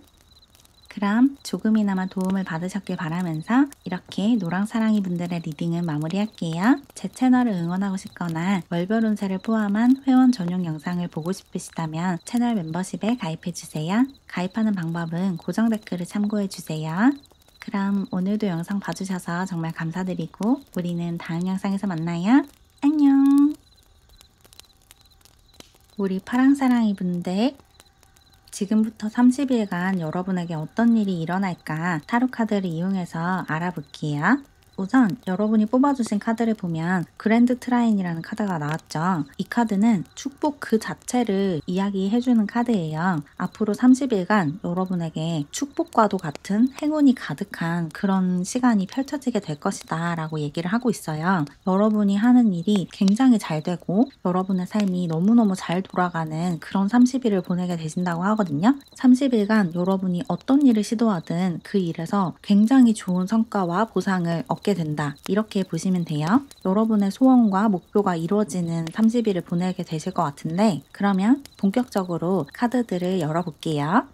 그럼 조금이나마 도움을 받으셨길 바라면서 이렇게 노랑사랑이 분들의 리딩은 마무리할게요. 제 채널을 응원하고 싶거나 월별 운세를 포함한 회원 전용 영상을 보고 싶으시다면 채널 멤버십에 가입해주세요. 가입하는 방법은 고정 댓글을 참고해주세요. 그럼 오늘도 영상 봐주셔서 정말 감사드리고 우리는 다음 영상에서 만나요. 안녕. 우리 파랑사랑이 분들, 지금부터 30일간 여러분에게 어떤 일이 일어날까 타로 카드를 이용해서 알아볼게요. 우선 여러분이 뽑아주신 카드를 보면 그랜드 트라인이라는 카드가 나왔죠. 이 카드는 축복 그 자체를 이야기해주는 카드예요. 앞으로 30일간 여러분에게 축복과도 같은 행운이 가득한 그런 시간이 펼쳐지게 될 것이다 라고 얘기를 하고 있어요. 여러분이 하는 일이 굉장히 잘 되고 여러분의 삶이 너무너무 잘 돌아가는 그런 30일을 보내게 되신다고 하거든요. 30일간 여러분이 어떤 일을 시도하든 그 일에서 굉장히 좋은 성과와 보상을 얻게 된다. 이렇게 보시면 돼요. 여러분의 소원과 목표가 이루어지는 30일을 보내게 되실 것 같은데 그러면 본격적으로 카드들을 열어볼게요.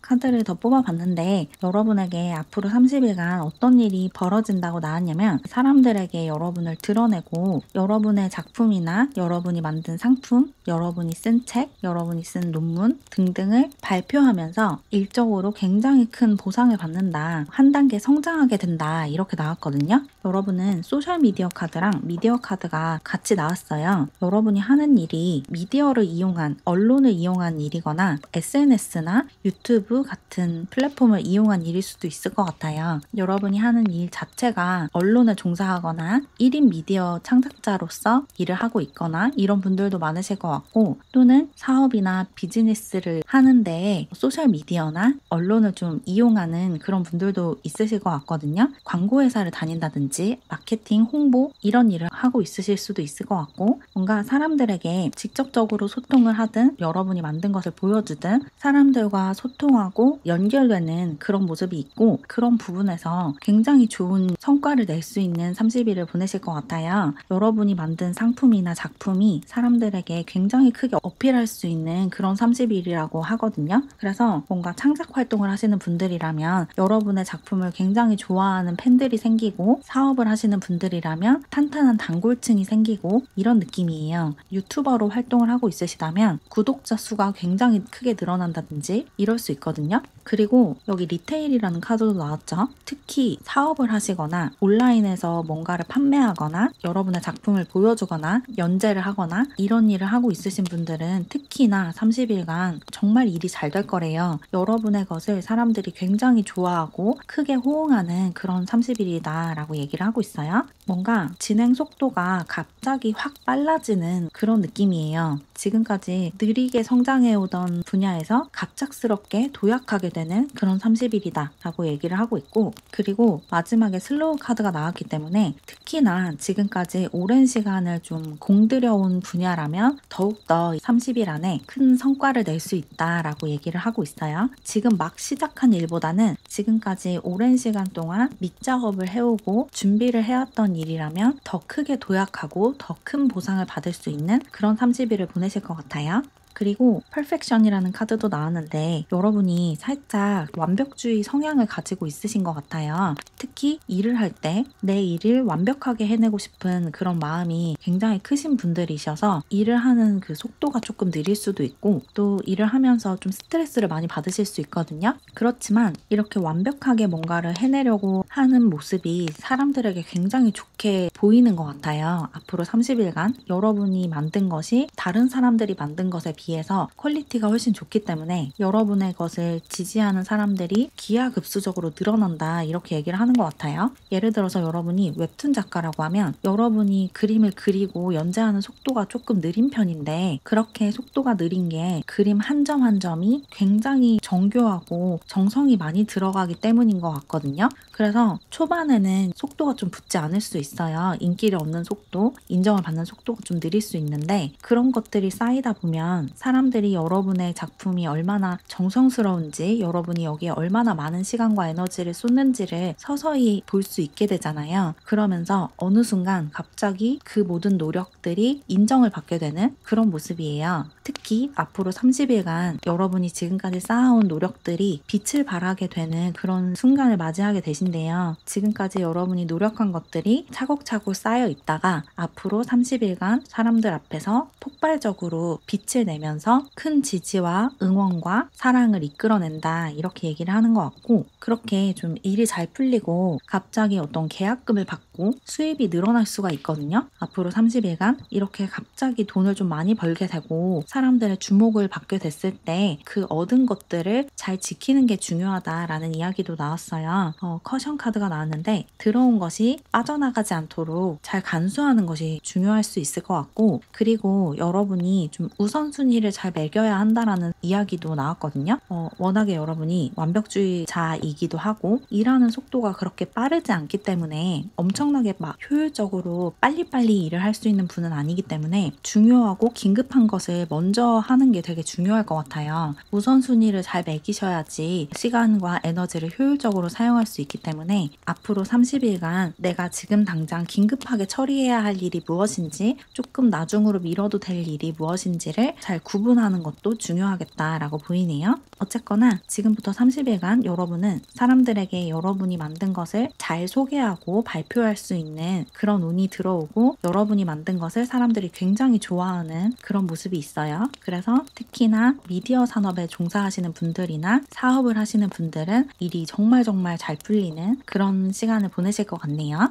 카드를 더 뽑아봤는데 여러분에게 앞으로 30일간 어떤 일이 벌어진다고 나왔냐면 사람들에게 여러분을 드러내고 여러분의 작품이나 여러분이 만든 상품, 여러분이 쓴 책, 여러분이 쓴 논문 등등을 발표하면서 일적으로 굉장히 큰 보상을 받는다. 한 단계 성장하게 된다. 이렇게 나왔거든요. 여러분은 소셜미디어 카드랑 미디어 카드가 같이 나왔어요. 여러분이 하는 일이 미디어를 이용한, 언론을 이용한 일이거나 SNS나 유튜브 같은 플랫폼을 이용한 일일 수도 있을 것 같아요. 여러분이 하는 일 자체가 언론에 종사하거나 1인 미디어 창작자로서 일을 하고 있거나 이런 분들도 많으실 것 같고 또는 사업이나 비즈니스를 하는데 소셜미디어나 언론을 좀 이용하는 그런 분들도 있으실 것 같거든요. 광고회사를 다닌다든지 마케팅, 홍보 이런 일을 하고 있으실 수도 있을 것 같고 뭔가 사람들에게 직접적으로 소통을 하든 여러분이 만든 것을 보여주든 사람들과 소통하고 연결되는 그런 모습이 있고 그런 부분에서 굉장히 좋은 성과를 낼 수 있는 30일을 보내실 것 같아요. 여러분이 만든 상품이나 작품이 사람들에게 굉장히 크게 어필할 수 있는 그런 30일이라고 하거든요. 그래서 뭔가 창작 활동을 하시는 분들이라면 여러분의 작품을 굉장히 좋아하는 팬들이 생기고 사업을 하시는 분들이라면 탄탄한 단골층이 생기고 이런 느낌이에요. 유튜버로 활동을 하고 있으시다면 구독자 수가 굉장히 크게 늘어난다든지 이럴 수 있거든요. 그리고 여기 리테일이라는 카드도 나왔죠. 특히 사업을 하시거나 온라인에서 뭔가를 판매하거나 여러분의 작품을 보여주거나 연재를 하거나 이런 일을 하고 있으신 분들은 특히나 30일간 정말 일이 잘 될 거래요. 여러분의 것을 사람들이 굉장히 좋아하고 크게 호응하는 그런 30일이다 라고 얘기를 하고 있어요. 뭔가 진행 속도가 갑자기 확 빨라지는 그런 느낌이에요. 지금까지 느리게 성장해오던 분야에서 갑작스럽게 도약하게 되는 그런 30일이다 라고 얘기를 하고 있고 그리고 마지막에 슬로우 카드가 나왔기 때문에 특히나 지금까지 오랜 시간을 좀 공들여온 분야라면 더욱더 30일 안에 큰 성과를 낼 수 있다 라고 얘기를 하고 있어요. 지금 막 시작한 일보다는 지금까지 오랜 시간 동안 밑작업을 해오고 준비를 해왔던 일이라면 더 크게 도약하고 더 큰 보상을 받을 수 있는 그런 30일을 보내실 것 같아요. 그리고 퍼펙션이라는 카드도 나왔는데 여러분이 살짝 완벽주의 성향을 가지고 있으신 것 같아요. 특히 일을 할 때 내 일을 완벽하게 해내고 싶은 그런 마음이 굉장히 크신 분들이셔서 일을 하는 그 속도가 조금 느릴 수도 있고 또 일을 하면서 좀 스트레스를 많이 받으실 수 있거든요. 그렇지만 이렇게 완벽하게 뭔가를 해내려고 하는 모습이 사람들에게 굉장히 좋게 보이는 것 같아요. 앞으로 30일간 여러분이 만든 것이 다른 사람들이 만든 것에 비해서 퀄리티가 훨씬 좋기 때문에 여러분의 것을 지지하는 사람들이 기하급수적으로 늘어난다 이렇게 얘기를 하는 것 같아요. 예를 들어서 여러분이 웹툰 작가라고 하면 여러분이 그림을 그리고 연재하는 속도가 조금 느린 편인데 그렇게 속도가 느린 게 그림 한 점 한 점이 굉장히 정교하고 정성이 많이 들어가기 때문인 것 같거든요. 그래서 초반에는 속도가 좀 붙지 않을 수 있어요. 인기를 얻는 속도, 인정을 받는 속도가 좀 느릴 수 있는데 그런 것들이 쌓이다 보면 사람들이 여러분의 작품이 얼마나 정성스러운지, 여러분이 여기에 얼마나 많은 시간과 에너지를 쏟는지를 서서히 볼 수 있게 되잖아요. 그러면서 어느 순간 갑자기 그 모든 노력들이 인정을 받게 되는 그런 모습이에요. 특히 앞으로 30일간 여러분이 지금까지 쌓아온 노력들이 빛을 발하게 되는 그런 순간을 맞이하게 되신대요. 지금까지 여러분이 노력한 것들이 차곡차곡 쌓여 있다가 앞으로 30일간 사람들 앞에서 폭발적으로 빛을 내면서 큰 지지와 응원과 사랑을 이끌어낸다, 이렇게 얘기를 하는 것 같고, 그렇게 좀 일이 잘 풀리고 갑자기 어떤 계약금을 받고 수입이 늘어날 수가 있거든요. 앞으로 30일간 이렇게 갑자기 돈을 좀 많이 벌게 되고 사람들의 주목을 받게 됐을 때 그 얻은 것들을 잘 지키는 게 중요하다라는 이야기도 나왔어요. 커션 카드가 나왔는데 들어온 것이 빠져나가지 않도록 잘 간수하는 것이 중요할 수 있을 것 같고, 그리고 여러분이 좀 우선순위를 잘 매겨야 한다라는 이야기도 나왔거든요. 워낙에 여러분이 완벽주의자이기도 하고 일하는 속도가 그렇게 빠르지 않기 때문에 엄청나게 막 효율적으로 빨리빨리 일을 할 수 있는 분은 아니기 때문에 중요하고 긴급한 것을 먼저 하는 게 되게 중요할 것 같아요. 우선순위를 잘 매기셔야지 시간과 에너지를 효율적으로 사용할 수 있기 때문에 앞으로 30일간 내가 지금 당장 긴급하게 처리해야 할 일이 무엇인지, 조금 나중으로 미뤄도 될 일이 무엇인지를 잘 구분하는 것도 중요하겠다라고 보이네요. 어쨌거나 지금부터 30일간 여러분은 사람들에게 여러분이 만든 것을 잘 소개하고 발표할 수 있는 그런 운이 들어오고, 여러분이 만든 것을 사람들이 굉장히 좋아하는 그런 모습이 있어요. 그래서 특히나 미디어 산업에 종사하시는 분들이나 사업을 하시는 분들은 일이 정말 잘 풀리는 그런 시간을 보내실 것 같네요.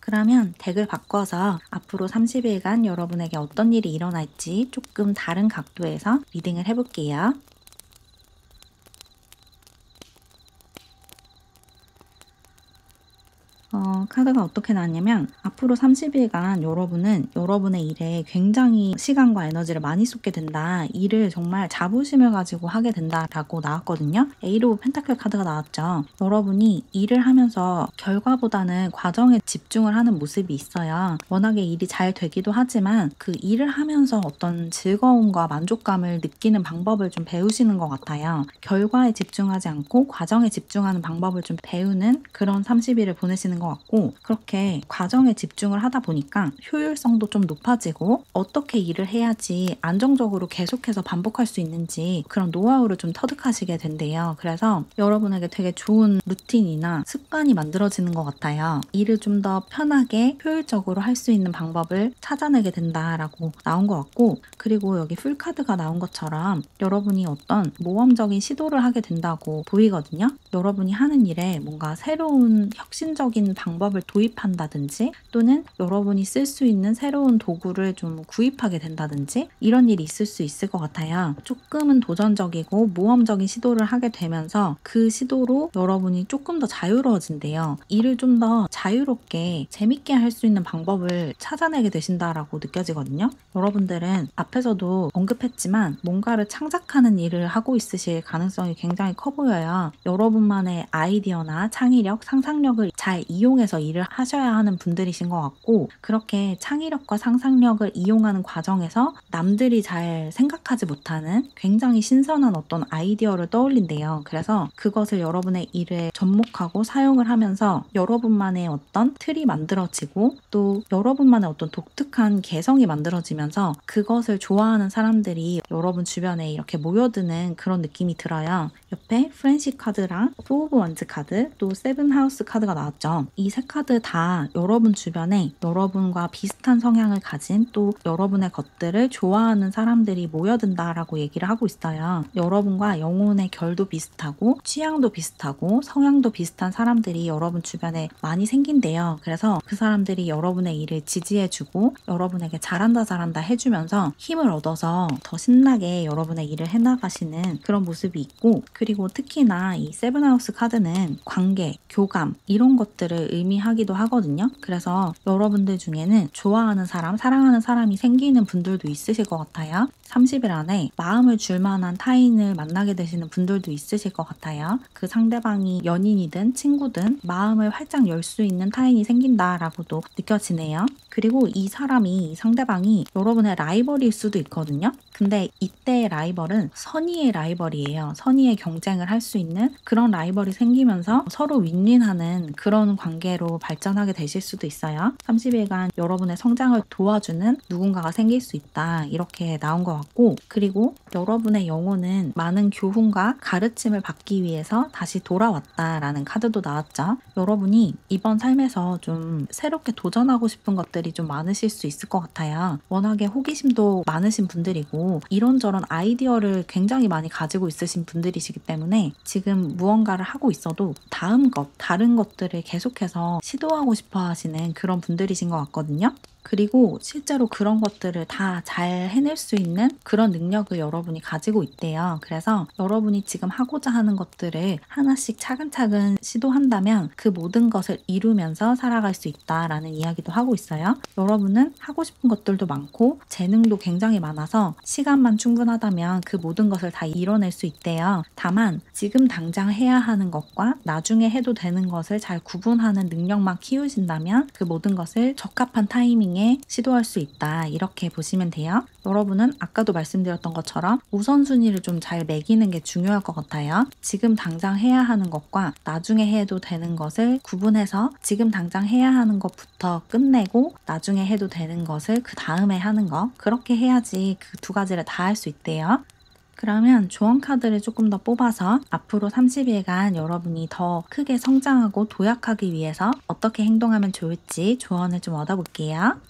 그러면 덱을 바꿔서 앞으로 30일간 여러분에게 어떤 일이 일어날지 조금 다른 각도에서 리딩을 해볼게요. 카드가 어떻게 나왔냐면, 앞으로 30일간 여러분은 여러분의 일에 굉장히 시간과 에너지를 많이 쏟게 된다. 일을 정말 자부심을 가지고 하게 된다라고 나왔거든요. 에이트 오브 펜타클 카드가 나왔죠. 여러분이 일을 하면서 결과보다는 과정에 집중을 하는 모습이 있어요. 워낙에 일이 잘 되기도 하지만 그 일을 하면서 어떤 즐거움과 만족감을 느끼는 방법을 좀 배우시는 것 같아요. 결과에 집중하지 않고 과정에 집중하는 방법을 좀 배우는 그런 30일을 보내시는 것 같고, 그렇게 과정에 집중을 하다 보니까 효율성도 좀 높아지고 어떻게 일을 해야지 안정적으로 계속해서 반복할 수 있는지 그런 노하우를 좀 터득하시게 된대요. 그래서 여러분에게 되게 좋은 루틴이나 습관이 만들어지는 것 같아요. 일을 좀 더 편하게 효율적으로 할 수 있는 방법을 찾아내게 된다라고 나온 것 같고, 그리고 여기 풀카드가 나온 것처럼 여러분이 어떤 모험적인 시도를 하게 된다고 보이거든요. 여러분이 하는 일에 뭔가 새로운 혁신적인 방법을 도입한다든지, 또는 여러분이 쓸 수 있는 새로운 도구를 좀 구입하게 된다든지, 이런 일이 있을 수 있을 것 같아요. 조금은 도전적이고 모험적인 시도를 하게 되면서 그 시도로 여러분이 조금 더 자유로워진대요. 일을 좀 더 자유롭게 재밌게 할 수 있는 방법을 찾아내게 되신다라고 느껴지거든요. 여러분들은 앞에서도 언급했지만 뭔가를 창작하는 일을 하고 있으실 가능성이 굉장히 커 보여요. 여러분만의 아이디어나 창의력, 상상력을 잘 이용해서 일을 하셔야 하는 분들이신 것 같고, 그렇게 창의력과 상상력을 이용하는 과정에서 남들이 잘 생각하지 못하는 굉장히 신선한 어떤 아이디어를 떠올린대요. 그래서 그것을 여러분의 일에 접목하고 사용을 하면서 여러분만의 어떤 틀이 만들어지고, 또 여러분만의 어떤 독특한 개성이 만들어지면서 그것을 좋아하는 사람들이 여러분 주변에 이렇게 모여드는 그런 느낌이 들어요. 옆에 프렌시 카드랑 4 오브 원즈 카드, 또 세븐 하우스 카드가 나왔죠. 이 세 카드 다 여러분 주변에 여러분과 비슷한 성향을 가진, 또 여러분의 것들을 좋아하는 사람들이 모여든다라고 얘기를 하고 있어요. 여러분과 영혼의 결도 비슷하고 취향도 비슷하고 성향도 비슷한 사람들이 여러분 주변에 많이 생긴대요. 그래서 그 사람들이 여러분의 일을 지지해주고 여러분에게 잘한다 해주면서 힘을 얻어서 더 신나게 여러분의 일을 해나가시는 그런 모습이 있고, 그리고 특히나 이 세븐하우스 카드는 관계, 교감 이런 것들을 의미하기도 하거든요. 그래서 여러분들 중에는 좋아하는 사람, 사랑하는 사람이 생기는 분들도 있으실 것 같아요. 30일 안에 마음을 줄 만한 타인을 만나게 되시는 분들도 있으실 것 같아요. 그 상대방이 연인이든 친구든 마음을 활짝 열 수 있는 타인이 생긴다라고도 느껴지네요. 그리고 이 사람이, 이 상대방이 여러분의 라이벌일 수도 있거든요. 근데 이때의 라이벌은 선의의 라이벌이에요. 선의의 경쟁을 할 수 있는 그런 라이벌이 생기면서 서로 윈윈하는 그런 관계로 발전하게 되실 수도 있어요. 30일간 여러분의 성장을 도와주는 누군가가 생길 수 있다. 이렇게 나온 것 같고, 그리고 여러분의 영혼은 많은 교훈과 가르침을 받기 위해서 다시 돌아왔다라는 카드도 나왔죠. 여러분이 이번 삶에서 좀 새롭게 도전하고 싶은 것들이 좀 많으실 수 있을 것 같아요. 워낙에 호기심도 많으신 분들이고 이런저런 아이디어를 굉장히 많이 가지고 있으신 분들이시기 때문에 지금 무언가를 하고 있어도 다음 것, 다른 것들을 계속해서 시도하고 싶어 하시는 그런 분들이신 것 같거든요. 그리고 실제로 그런 것들을 다 잘 해낼 수 있는 그런 능력을 여러분이 가지고 있대요. 그래서 여러분이 지금 하고자 하는 것들을 하나씩 차근차근 시도한다면 그 모든 것을 이루면서 살아갈 수 있다라는 이야기도 하고 있어요. 여러분은 하고 싶은 것들도 많고 재능도 굉장히 많아서 시간만 충분하다면 그 모든 것을 다 이뤄낼 수 있대요. 다만 지금 당장 해야 하는 것과 나중에 해도 되는 것을 잘 구분하는 능력만 키우신다면 그 모든 것을 적합한 타이밍에 시도할 수 있다. 이렇게 보시면 돼요. 여러분은 아까도 말씀드렸던 것처럼 우선순위를 좀 잘 매기는 게 중요할 것 같아요. 지금 당장 해야 하는 것과 나중에 해도 되는 것을 구분해서 지금 당장 해야 하는 것부터 끝내고 나중에 해도 되는 것을 그 다음에 하는 거, 그렇게 해야지 그 두 가지를 다 할 수 있대요. 그러면 조언 카드를 조금 더 뽑아서 앞으로 30일간 여러분이 더 크게 성장하고 도약하기 위해서 어떻게 행동하면 좋을지 조언을 좀 얻어볼게요.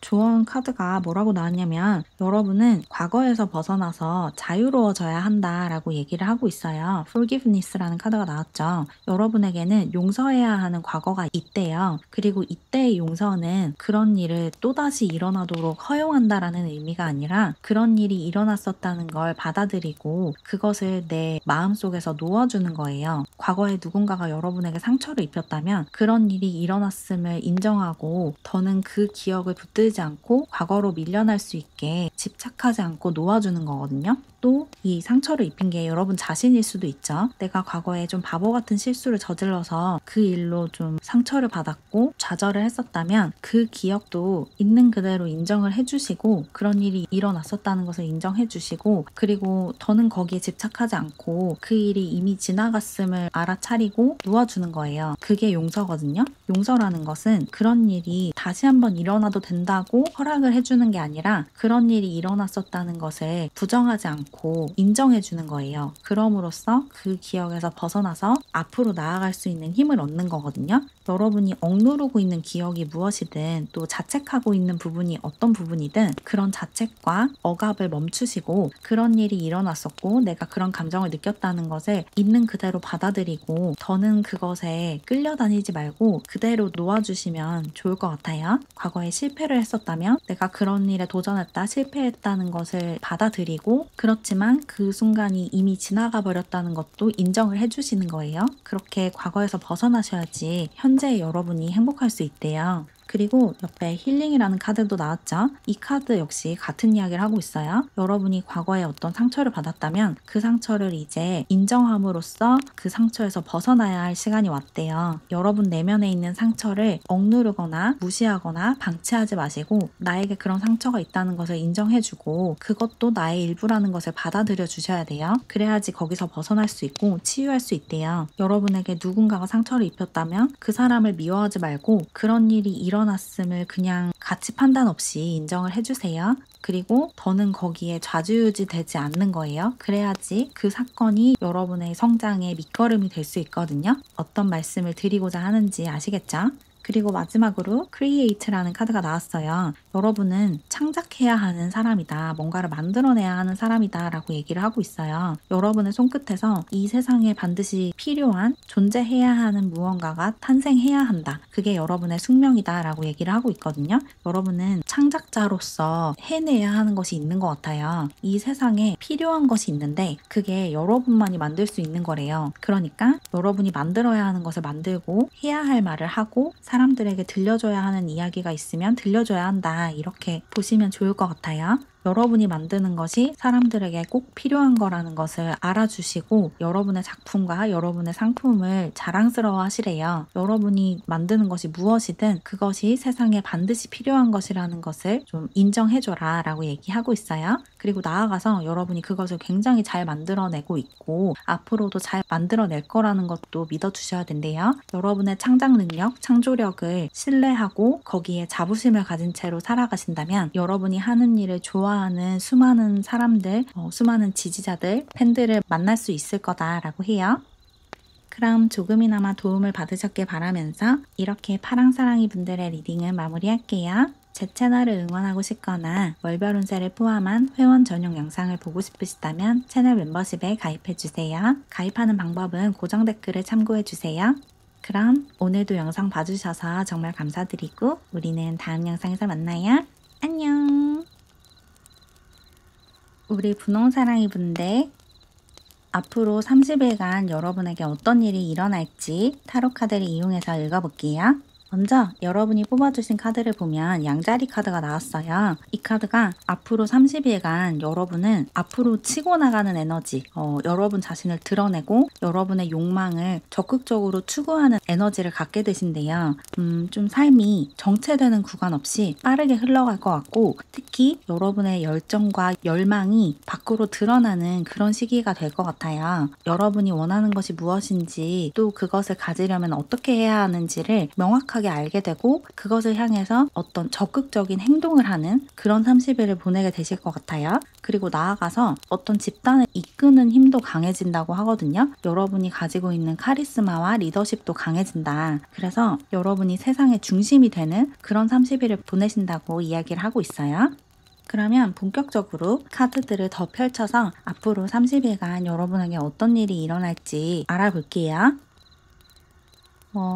조언 카드가 뭐라고 나왔냐면 여러분은 과거에서 벗어나서 자유로워져야 한다라고 얘기를 하고 있어요. Forgiveness라는 카드가 나왔죠. 여러분에게는 용서해야 하는 과거가 있대요. 그리고 이때의 용서는 그런 일을 또다시 일어나도록 허용한다라는 의미가 아니라 그런 일이 일어났었다는 걸 받아들이고 그것을 내 마음속에서 놓아주는 거예요. 과거에 누군가가 여러분에게 상처를 입혔다면 그런 일이 일어났음을 인정하고 더는 그 기억을 붙들지 않고 과거로 밀려날 수 있게 집착하지 않고 놓아주는 거거든요. 또 이 상처를 입힌 게 여러분 자신일 수도 있죠. 내가 과거에 좀 바보 같은 실수를 저질러서 그 일로 좀 상처를 받았고 좌절을 했었다면 그 기억도 있는 그대로 인정을 해주시고 그런 일이 일어났었다는 것을 인정해 주시고 그리고 더는 거기에 집착하지 않고 그 일이 이미 지나갔음을 알아차리고 놓아주는 거예요. 그게 용서거든요. 용서라는 것은 그런 일이 다시 한번 일어나도 된다고 허락을 해주는 게 아니라 그런 일이 일어났었다는 것을 부정하지 않고 인정해 주는 거예요. 그럼으로써 그 기억에서 벗어나서 앞으로 나아갈 수 있는 힘을 얻는 거거든요. 여러분이 억누르고 있는 기억이 무엇이든 또 자책하고 있는 부분이 어떤 부분이든 그런 자책과 억압을 멈추시고 그런 일이 일어났었고 내가 그런 감정을 느꼈다는 것을 있는 그대로 받아들이고 더는 그것에 끌려다니지 말고 그대로 놓아주시면 좋을 것 같아요. 과거에 실패를 했었다면 내가 그런 일에 도전했다 실패했다는 것을 받아들이고 그렇지만 그 순간이 이미 지나가 버렸다는 것도 인정을 해주시는 거예요. 그렇게 과거에서 벗어나셔야지 현재의 여러분이 행복할 수 있대요. 그리고 옆에 힐링이라는 카드도 나왔죠. 이 카드 역시 같은 이야기를 하고 있어요. 여러분이 과거에 어떤 상처를 받았다면 그 상처를 이제 인정함으로써 그 상처에서 벗어나야 할 시간이 왔대요. 여러분 내면에 있는 상처를 억누르거나 무시하거나 방치하지 마시고 나에게 그런 상처가 있다는 것을 인정해주고 그것도 나의 일부라는 것을 받아들여 주셔야 돼요. 그래야지 거기서 벗어날 수 있고 치유할 수 있대요. 여러분에게 누군가가 상처를 입혔다면 그 사람을 미워하지 말고 그런 일이 일어났음을 그냥 가치 판단 없이 인정을 해주세요. 그리고 더는 거기에 좌지우지 되지 않는 거예요. 그래야지 그 사건이 여러분의 성장의 밑거름이 될 수 있거든요. 어떤 말씀을 드리고자 하는지 아시겠죠? 그리고 마지막으로 Create라는 카드가 나왔어요. 여러분은 창작해야 하는 사람이다. 뭔가를 만들어내야 하는 사람이다 라고 얘기를 하고 있어요. 여러분의 손끝에서 이 세상에 반드시 필요한 존재해야 하는 무언가가 탄생해야 한다. 그게 여러분의 숙명이다 라고 얘기를 하고 있거든요. 여러분은 창작자로서 해내야 하는 것이 있는 것 같아요. 이 세상에 필요한 것이 있는데 그게 여러분만이 만들 수 있는 거래요. 그러니까 여러분이 만들어야 하는 것을 만들고 해야 할 말을 하고 사람들에게 들려줘야 하는 이야기가 있으면 들려줘야 한다. 이렇게 보시면 좋을 것 같아요. 여러분이 만드는 것이 사람들에게 꼭 필요한 거라는 것을 알아주시고 여러분의 작품과 여러분의 상품을 자랑스러워 하시래요. 여러분이 만드는 것이 무엇이든 그것이 세상에 반드시 필요한 것이라는 것을 좀 인정해줘라 라고 얘기하고 있어요. 그리고 나아가서 여러분이 그것을 굉장히 잘 만들어내고 있고 앞으로도 잘 만들어낼 거라는 것도 믿어주셔야 된대요. 여러분의 창작 능력, 창조력을 신뢰하고 거기에 자부심을 가진 채로 살아가신다면 여러분이 하는 일을 좋아하는 수많은 사람들, 수많은 지지자들, 팬들을 만날 수 있을 거다라고 해요. 그럼 조금이나마 도움을 받으셨길 바라면서 이렇게 파랑사랑이 분들의 리딩을 마무리할게요. 제 채널을 응원하고 싶거나 월별 운세를 포함한 회원 전용 영상을 보고 싶으시다면 채널 멤버십에 가입해주세요. 가입하는 방법은 고정 댓글을 참고해주세요. 그럼 오늘도 영상 봐주셔서 정말 감사드리고 우리는 다음 영상에서 만나요. 안녕. 우리 분홍사랑이 분들 앞으로 30일간 여러분에게 어떤 일이 일어날지 타로 카드를 이용해서 읽어볼게요. 먼저 여러분이 뽑아주신 카드를 보면 양자리 카드가 나왔어요. 이 카드가 앞으로 30일간 여러분은 앞으로 치고 나가는 에너지, 여러분 자신을 드러내고 여러분의 욕망을 적극적으로 추구하는 에너지를 갖게 되신대요. 좀 삶이 정체되는 구간 없이 빠르게 흘러갈 것 같고 특히 여러분의 열정과 열망이 밖으로 드러나는 그런 시기가 될 것 같아요. 여러분이 원하는 것이 무엇인지 또 그것을 가지려면 어떻게 해야 하는지를 명확하게 알게 되고 그것을 향해서 어떤 적극적인 행동을 하는 그런 30일을 보내게 되실 것 같아요. 그리고 나아가서 어떤 집단을 이끄는 힘도 강해진다고 하거든요. 여러분이 가지고 있는 카리스마와 리더십도 강해진다. 그래서 여러분이 세상의 중심이 되는 그런 30일을 보내신다고 이야기를 하고 있어요. 그러면 본격적으로 카드들을 더 펼쳐서 앞으로 30일간 여러분에게 어떤 일이 일어날지 알아볼게요.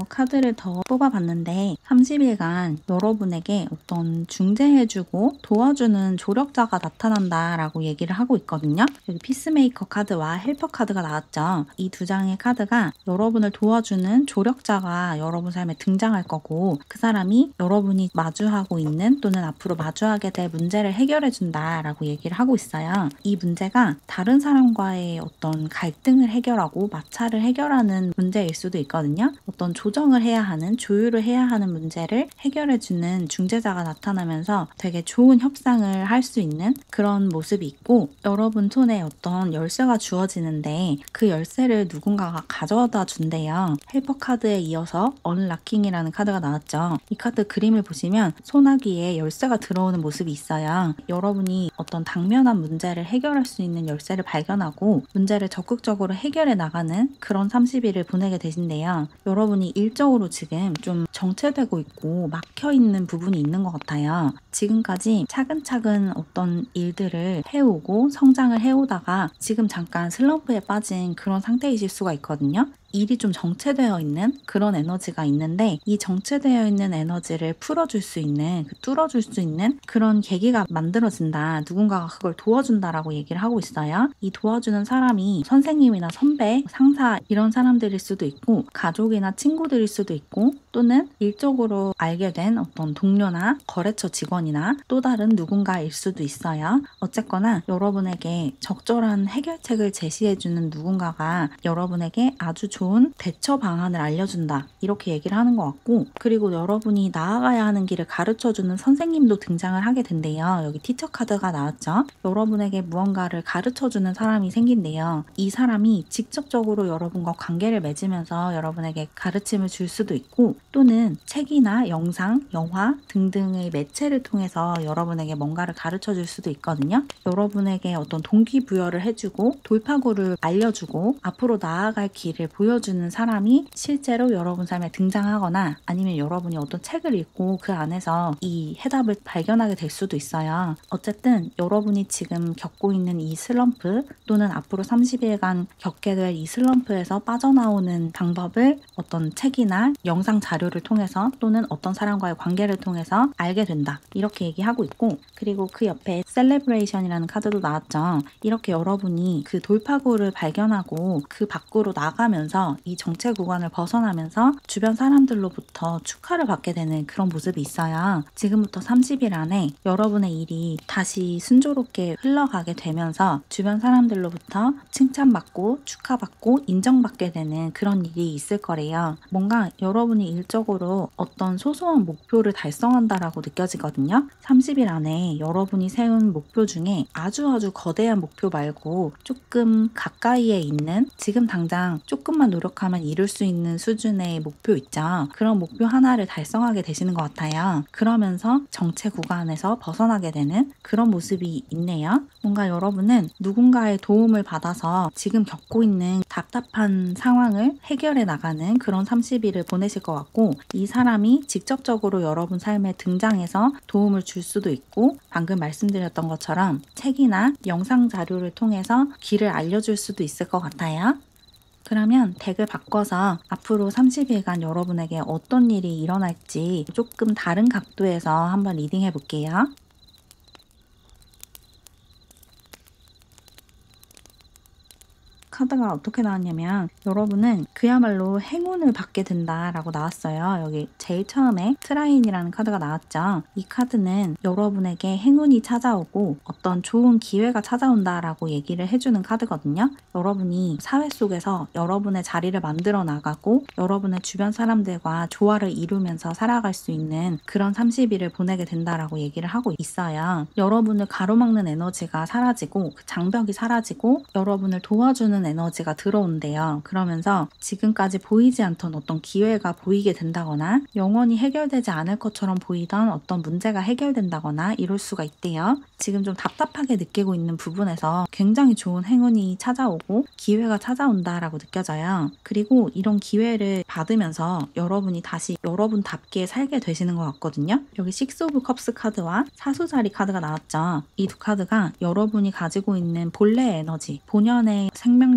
카드를 더 뽑아봤는데 30일간 여러분에게 어떤 중재해주고 도와주는 조력자가 나타난다라고 얘기를 하고 있거든요. 여기 피스메이커 카드와 헬퍼 카드가 나왔죠. 이 두 장의 카드가 여러분을 도와주는 조력자가 여러분 삶에 등장할 거고 그 사람이 여러분이 마주하고 있는 또는 앞으로 마주하게 될 문제를 해결해준다라고 얘기를 하고 있어요. 이 문제가 다른 사람과의 어떤 갈등을 해결하고 마찰을 해결하는 문제일 수도 있거든요. 어떤 조정을 해야 하는, 조율을 해야 하는 문제를 해결해주는 중재자가 나타나면서 되게 좋은 협상을 할 수 있는 그런 모습이 있고 여러분 손에 어떤 열쇠가 주어지는데 그 열쇠를 누군가가 가져다 준대요. 헬퍼 카드에 이어서 언락킹이라는 카드가 나왔죠. 이 카드 그림을 보시면 소나기에 열쇠가 들어오는 모습이 있어요. 여러분이 어떤 당면한 문제를 해결할 수 있는 열쇠를 발견하고 문제를 적극적으로 해결해 나가는 그런 30일을 보내게 되신대요. 여러분이 일적으로 지금 좀 정체되고 있고 막혀있는 부분이 있는 것 같아요. 지금까지 차근차근 어떤 일들을 해오고 성장을 해오다가 지금 잠깐 슬럼프에 빠진 그런 상태이실 수가 있거든요. 일이 좀 정체되어 있는 그런 에너지가 있는데 이 정체되어 있는 에너지를 풀어줄 수 있는 뚫어줄 수 있는 그런 계기가 만들어진다. 누군가가 그걸 도와준다라고 얘기를 하고 있어요. 이 도와주는 사람이 선생님이나 선배, 상사 이런 사람들일 수도 있고 가족이나 친구들일 수도 있고 또는 일적으로 알게 된 어떤 동료나 거래처 직원이나 또 다른 누군가일 수도 있어요. 어쨌거나 여러분에게 적절한 해결책을 제시해주는 누군가가 여러분에게 아주 좋은 대처 방안을 알려준다. 이렇게 얘기를 하는 것 같고 그리고 여러분이 나아가야 하는 길을 가르쳐주는 선생님도 등장을 하게 된대요. 여기 티처 카드가 나왔죠. 여러분에게 무언가를 가르쳐주는 사람이 생긴대요. 이 사람이 직접적으로 여러분과 관계를 맺으면서 여러분에게 가르침을 줄 수도 있고 또는 책이나 영상, 영화 등등의 매체를 통해서 여러분에게 뭔가를 가르쳐 줄 수도 있거든요. 여러분에게 어떤 동기부여를 해주고 돌파구를 알려주고 앞으로 나아갈 길을 보여주는 사람이 실제로 여러분 삶에 등장하거나 아니면 여러분이 어떤 책을 읽고 그 안에서 이 해답을 발견하게 될 수도 있어요. 어쨌든 여러분이 지금 겪고 있는 이 슬럼프 또는 앞으로 30일간 겪게 될 이 슬럼프에서 빠져나오는 방법을 어떤 책이나 영상 자료를 통해서 또는 어떤 사람과의 관계를 통해서 알게 된다. 이렇게 얘기하고 있고, 그리고 그 옆에 셀레브레이션이라는 카드도 나왔죠. 이렇게 여러분이 그 돌파구를 발견하고 그 밖으로 나가면서 이 정체 구간을 벗어나면서 주변 사람들로부터 축하를 받게 되는 그런 모습이 있어요. 지금부터 30일 안에 여러분의 일이 다시 순조롭게 흘러가게 되면서 주변 사람들로부터 칭찬받고 축하받고 인정받게 되는 그런 일이 있을 거래요. 뭔가 여러분이 일적으로 어떤 소소한 목표를 달성한다라고 느껴지거든요. 30일 안에 여러분이 세운 목표 중에 아주 거대한 목표 말고 조금 가까이에 있는 지금 당장 조금만 노력하면 이룰 수 있는 수준의 목표 있죠. 그런 목표 하나를 달성하게 되시는 것 같아요. 그러면서 정체 구간에서 벗어나게 되는 그런 모습이 있네요. 뭔가 여러분은 누군가의 도움을 받아서 지금 겪고 있는 답답한 상황을 해결해 나가는 그런 30일을 보내실 것 같고, 이 사람이 직접적으로 여러분 삶에 등장해서 도움을 줄 수도 있고 방금 말씀드렸던 것처럼 책이나 영상 자료를 통해서 길을 알려줄 수도 있을 것 같아요. 그러면 덱을 바꿔서 앞으로 30일간 여러분에게 어떤 일이 일어날지 조금 다른 각도에서 한번 리딩해 볼게요. 카드가 어떻게 나왔냐면 여러분은 그야말로 행운을 받게 된다라고 나왔어요. 여기 제일 처음에 트라인이라는 카드가 나왔죠. 이 카드는 여러분에게 행운이 찾아오고 어떤 좋은 기회가 찾아온다라고 얘기를 해주는 카드거든요. 여러분이 사회 속에서 여러분의 자리를 만들어 나가고 여러분의 주변 사람들과 조화를 이루면서 살아갈 수 있는 그런 30일을 보내게 된다라고 얘기를 하고 있어요. 여러분을 가로막는 에너지가 사라지고 그 장벽이 사라지고 여러분을 도와주는 에너지가 들어온대요. 그러면서 지금까지 보이지 않던 어떤 기회가 보이게 된다거나 영원히 해결되지 않을 것처럼 보이던 어떤 문제가 해결된다거나 이럴 수가 있대요. 지금 좀 답답하게 느끼고 있는 부분에서 굉장히 좋은 행운이 찾아오고 기회가 찾아온다라고 느껴져요. 그리고 이런 기회를 받으면서 여러분이 다시 여러분답게 살게 되시는 것 같거든요. 여기 식스 오브 컵스 카드와 사수자리 카드가 나왔죠. 이 두 카드가 여러분이 가지고 있는 본래 에너지, 본연의 생명력을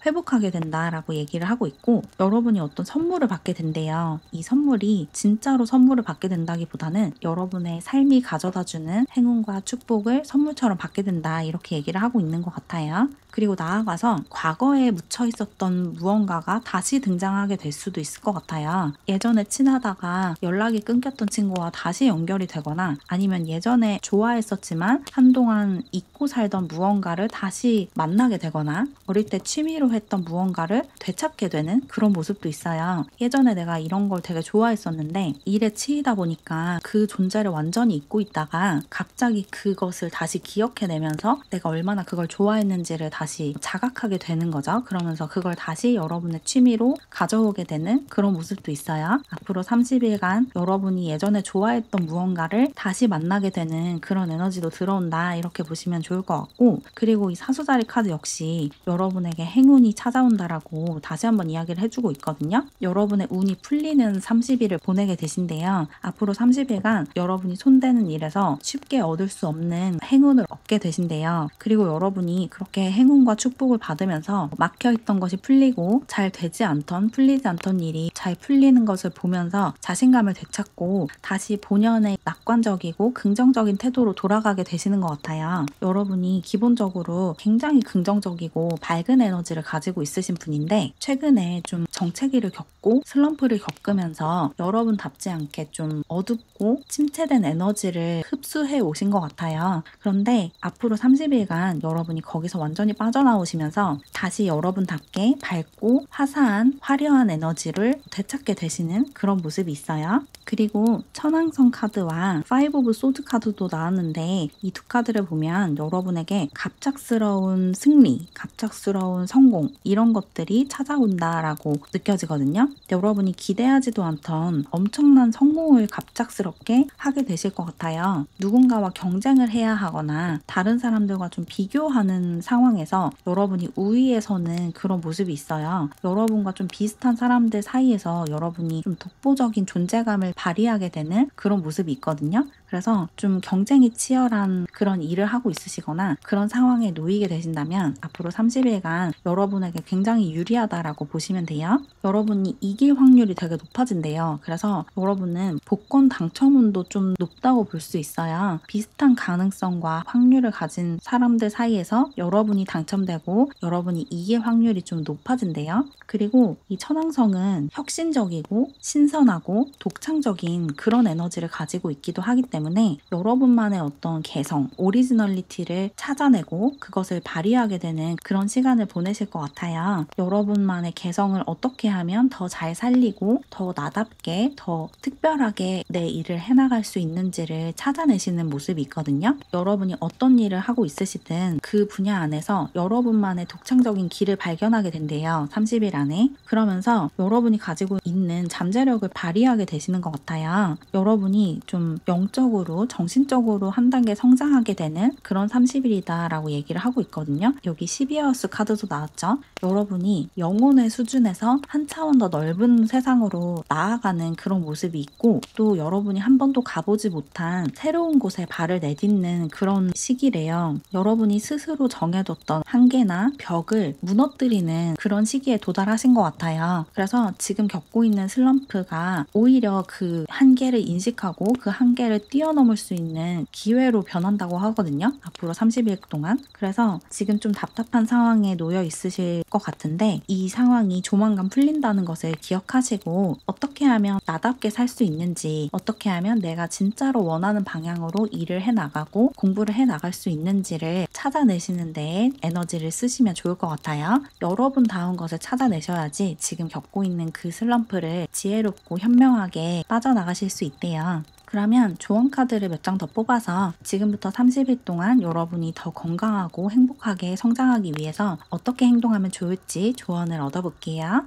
회복하게 된다라고 얘기를 하고 있고, 여러분이 어떤 선물을 받게 된대요. 이 선물이 진짜로 선물을 받게 된다기보다는 여러분의 삶이 가져다주는 행운과 축복을 선물처럼 받게 된다, 이렇게 얘기를 하고 있는 것 같아요. 그리고 나아가서 과거에 묻혀 있었던 무언가가 다시 등장하게 될 수도 있을 것 같아요. 예전에 친하다가 연락이 끊겼던 친구와 다시 연결이 되거나 아니면 예전에 좋아했었지만 한동안 잊고 살던 무언가를 다시 만나게 되거나 어릴 때 취미로 했던 무언가를 되찾게 되는 그런 모습도 있어요. 예전에 내가 이런 걸 되게 좋아했었는데 일에 치이다 보니까 그 존재를 완전히 잊고 있다가 갑자기 그것을 다시 기억해내면서 내가 얼마나 그걸 좋아했는지를 다시 자각하게 되는 거죠. 그러면서 그걸 다시 여러분의 취미로 가져오게 되는 그런 모습도 있어요. 앞으로 30일간 여러분이 예전에 좋아했던 무언가를 다시 만나게 되는 그런 에너지도 들어온다, 이렇게 보시면 좋을 것 같고, 그리고 이 사수자리 카드 역시 여러분에게 행운이 찾아온다라고 다시 한번 이야기를 해주고 있거든요. 여러분의 운이 풀리는 30일을 보내게 되신대요. 앞으로 30일간 여러분이 손대는 일에서 쉽게 얻을 수 없는 행운을 얻게 되신대요. 그리고 여러분이 그렇게 행운과 축복을 받으면서 막혀있던 것이 풀리고 잘 되지 않던, 풀리지 않던 일이 잘 풀리는 것을 보면서 자신감을 되찾고 다시 본연의 낙관적이고 긍정적인 태도로 돌아가게 되시는 것 같아요. 여러분이 기본적으로 굉장히 긍정적이고 밝은 에너지를 가지고 있으신 분인데 최근에 좀 정체기를 겪고 슬럼프를 겪으면서 여러분답지 않게 좀 어둡고 침체된 에너지를 흡수해 오신 것 같아요. 그런데 앞으로 30일간 여러분이 거기서 완전히 빠져나오시면서 다시 여러분답게 밝고 화사한 화려한 에너지를 되찾게 되시는 그런 모습이 있어요. 그리고 천왕성 카드와 파이브 오브 소드 카드도 나왔는데 이 두 카드를 보면 여러분에게 갑작스러운 승리, 갑작스러운 성공 이런 것들이 찾아온다라고 느껴지거든요. 여러분이 기대하지도 않던 엄청난 성공을 갑작스럽게 하게 되실 것 같아요. 누군가와 경쟁을 해야 하거나 다른 사람들과 좀 비교하는 상황에서 여러분이 우위에 서는 그런 모습이 있어요. 여러분과 좀 비슷한 사람들 사이에서 여러분이 좀 독보적인 존재감을 발휘하게 되는 그런 모습이 있거든요. 그래서 좀 경쟁이 치열한 그런 일을 하고 있으시거나 그런 상황에 놓이게 되신다면 앞으로 30일간 여러분에게 굉장히 유리하다라고 보시면 돼요. 여러분이 이길 확률이 되게 높아진대요. 그래서 여러분은 복권 당첨운도 좀 높다고 볼 수 있어요. 비슷한 가능성과 확률을 가진 사람들 사이에서 여러분이 당첨되고 여러분이 이길 확률이 좀 높아진대요. 그리고 이 천왕성은 혁신적이고 신선하고 독창적인 그런 에너지를 가지고 있기도 하기 때문에 여러분만의 어떤 개성, 오리지널리티를 찾아내고 그것을 발휘하게 되는 그런 시간을 보내실 것 같아요. 여러분만의 개성을 어떻게 하면 더 잘 살리고 더 나답게 더 특별하게 내 일을 해나갈 수 있는지를 찾아내시는 모습이 있거든요. 여러분이 어떤 일을 하고 있으시든 그 분야 안에서 여러분만의 독창적인 길을 발견하게 된대요. 30일 안에. 그러면서 여러분이 가지고 있는 잠재력을 발휘하게 되시는 것 같아요. 여러분이 좀 영적으로 정신적으로 한 단계 성장하게 되는 그런 30일이다 라고 얘기를 하고 있거든요. 여기 12하우스 카드도 나왔죠. 여러분이 영혼의 수준에서 한 차원 더 넓은 세상으로 나아가는 그런 모습이 있고 또 여러분이 한 번도 가보지 못한 새로운 곳에 발을 내딛는 그런 시기래요. 여러분이 스스로 정해뒀던 한계나 벽을 무너뜨리는 그런 시기에 도달하신 것 같아요. 그래서 지금 겪고 있는 슬럼프가 오히려 그 한계를 인식하고 그 한계를 뛰어넘을 수 있는 기회로 변한다고 하거든요. 앞으로 30일 동안. 그래서 지금 좀 답답한 상황에 놓여 있으실 것 같은데 이 상황이 조만간 풀린다는 것을 기억하시고 어떻게 하면 나답게 살 수 있는지 어떻게 하면 내가 진짜로 원하는 방향으로 일을 해나가고 공부를 해나갈 수 있는지를 찾아내시는 데에 에너지를 쓰시면 좋을 것 같아요. 여러분다운 것을 찾아내셔야지 지금 겪고 있는 그 슬럼프를 지혜롭고 현명하게 빠져나가실 수 있대요. 그러면 조언 카드를 몇 장 더 뽑아서 지금부터 30일 동안 여러분이 더 건강하고 행복하게 성장하기 위해서 어떻게 행동하면 좋을지 조언을 얻어볼게요.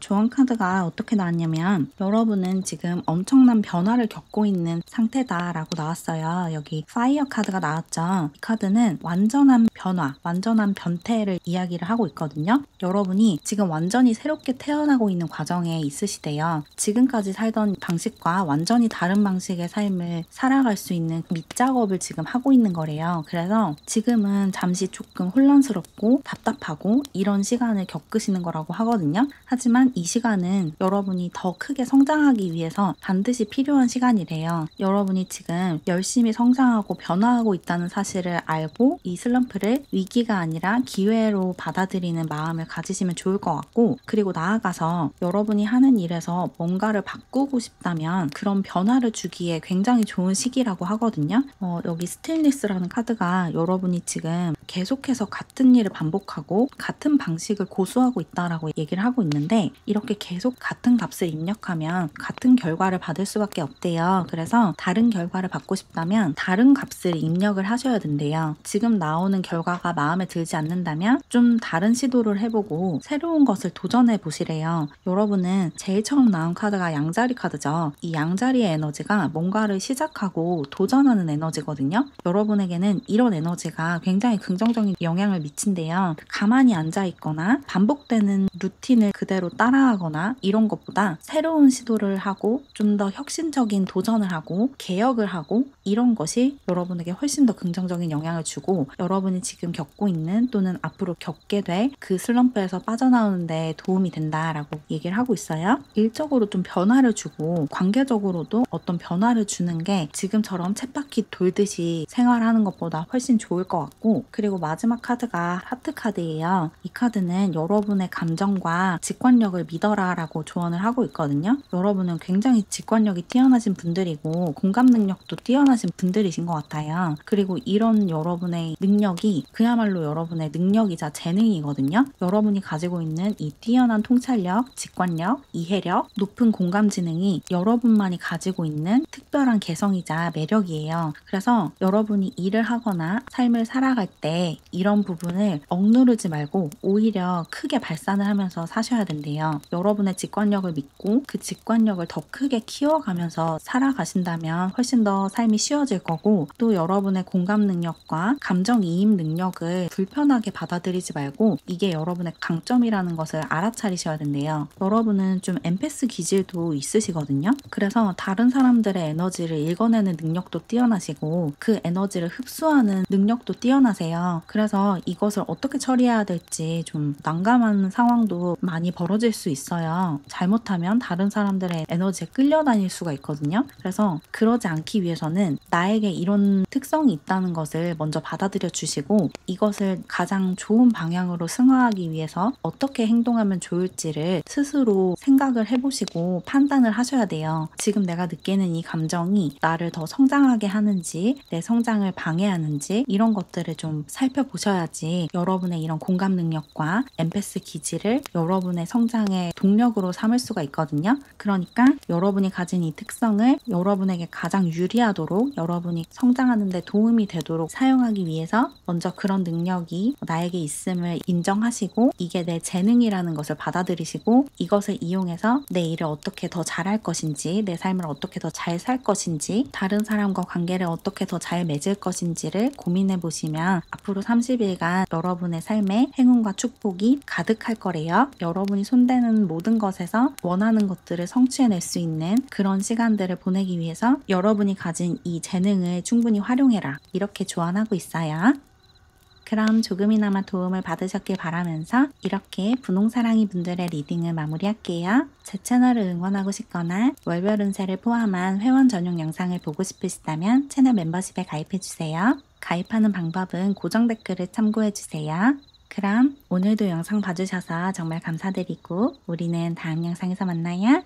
조언 카드가 어떻게 나왔냐면 여러분은 지금 엄청난 변화를 겪고 있는 상태다라고 나왔어요. 여기 파이어 카드가 나왔죠. 이 카드는 완전한 변화, 완전한 변태를 이야기를 하고 있거든요. 여러분이 지금 완전히 새롭게 태어나고 있는 과정에 있으시대요. 지금까지 살던 방식과 완전히 다른 방식의 삶을 살아갈 수 있는 밑작업을 지금 하고 있는 거래요. 그래서 지금은 잠시 조금 혼란스럽고 답답하고 이런 시간을 겪으시는 거라고 하거든요. 하지만 이 시간은 여러분이 더 크게 성장하기 위해서 반드시 필요한 시간이래요. 여러분이 지금 열심히 성장하고 변화하고 있다는 사실을 알고 이 슬럼프를 위기가 아니라 기회로 받아들이는 마음을 가지시면 좋을 것 같고 그리고 나아가서 여러분이 하는 일에서 뭔가를 바꾸고 싶다면 그런 변화를 주기에 굉장히 좋은 시기라고 하거든요. 여기 스틸리스라는 카드가 여러분이 지금 계속해서 같은 일을 반복하고 같은 방식을 고수하고 있다라고 얘기를 하고 있는데 이렇게 계속 같은 값을 입력하면 같은 결과를 받을 수밖에 없대요. 그래서 다른 결과를 받고 싶다면 다른 값을 입력을 하셔야 된대요. 지금 나오는 결과가 마음에 들지 않는다면 좀 다른 시도를 해보고 새로운 것을 도전해 보시래요. 여러분은 제일 처음 나온 카드가 양자리 카드죠. 이 양자리의 에너지가 뭔가를 시작하고 도전하는 에너지거든요. 여러분에게는 이런 에너지가 굉장히 긍정적인 영향을 미친대요. 가만히 앉아 있거나 반복되는 루틴을 그대로 따라하거나 이런 것보다 새로운 시도를 하고 좀 더 혁신적인 도전을 하고 개혁을 하고 이런 것이 여러분에게 훨씬 더 긍정적인 영향을 주고 여러분이 지금 겪고 있는 또는 앞으로 겪게 될 그 슬럼프에서 빠져나오는 데 도움이 된다라고 얘기를 하고 있어요. 일적으로 좀 변화를 주고 관계적으로도 어떤 변화를 주는 게 지금처럼 쳇바퀴 돌듯이 생활하는 것보다 훨씬 좋을 것 같고 그리고 마지막 카드가 하트 카드예요. 이 카드는 여러분의 감정과 즉 직관력을 믿어라 라고 조언을 하고 있거든요. 여러분은 굉장히 직관력이 뛰어나신 분들이고 공감 능력도 뛰어나신 분들이신 것 같아요. 그리고 이런 여러분의 능력이 그야말로 여러분의 능력이자 재능이거든요. 여러분이 가지고 있는 이 뛰어난 통찰력, 직관력, 이해력, 높은 공감 지능이 여러분만이 가지고 있는 특별한 개성이자 매력이에요. 그래서 여러분이 일을 하거나 삶을 살아갈 때 이런 부분을 억누르지 말고 오히려 크게 발산을 하면서 사셔야 된대요. 여러분의 직관력을 믿고 그 직관력을 더 크게 키워가면서 살아가신다면 훨씬 더 삶이 쉬워질 거고, 또 여러분의 공감 능력과 감정이입 능력을 불편하게 받아들이지 말고 이게 여러분의 강점이라는 것을 알아차리셔야 된대요. 여러분은 좀 엠패스 기질도 있으시거든요. 그래서 다른 사람들의 에너지를 읽어내는 능력도 뛰어나시고 그 에너지를 흡수하는 능력도 뛰어나세요. 그래서 이것을 어떻게 처리해야 될지 좀 난감한 상황도 많이 벌어질 수 있어요. 잘못하면 다른 사람들의 에너지에 끌려다닐 수가 있거든요. 그래서 그러지 않기 위해서는 나에게 이런 특성이 있다는 것을 먼저 받아들여 주시고 이것을 가장 좋은 방향으로 승화하기 위해서 어떻게 행동하면 좋을지를 스스로 생각을 해보시고 판단을 하셔야 돼요. 지금 내가 느끼는 이 감정이 나를 더 성장하게 하는지 내 성장을 방해하는지 이런 것들을 좀 살펴보셔야지 여러분의 이런 공감 능력과 엠패스 기질을 여러분의 성장의 동력으로 삼을 수가 있거든요. 그러니까 여러분이 가진 이 특성을 여러분에게 가장 유리하도록 여러분이 성장하는 데 도움이 되도록 사용하기 위해서 먼저 그런 능력이 나에게 있음을 인정하시고 이게 내 재능이라는 것을 받아들이시고 이것을 이용해서 내 일을 어떻게 더 잘할 것인지 내 삶을 어떻게 더 잘 살 것인지 다른 사람과 관계를 어떻게 더 잘 맺을 것인지를 고민해 보시면 앞으로 30일간 여러분의 삶에 행운과 축복이 가득할 거래요. 여러분이 손대는 모든 것에서 원하는 것들을 성취해낼 수 있는 그런 시간들을 보내기 위해서 여러분이 가진 이 재능을 충분히 활용해라, 이렇게 조언하고 있어요. 그럼 조금이나마 도움을 받으셨길 바라면서 이렇게 분홍사랑이 분들의 리딩을 마무리할게요. 제 채널을 응원하고 싶거나 월별 운세를 포함한 회원 전용 영상을 보고 싶으시다면 채널 멤버십에 가입해주세요. 가입하는 방법은 고정 댓글을 참고해주세요. 그럼 오늘도 영상 봐주셔서 정말 감사드리고 우리는 다음 영상에서 만나요.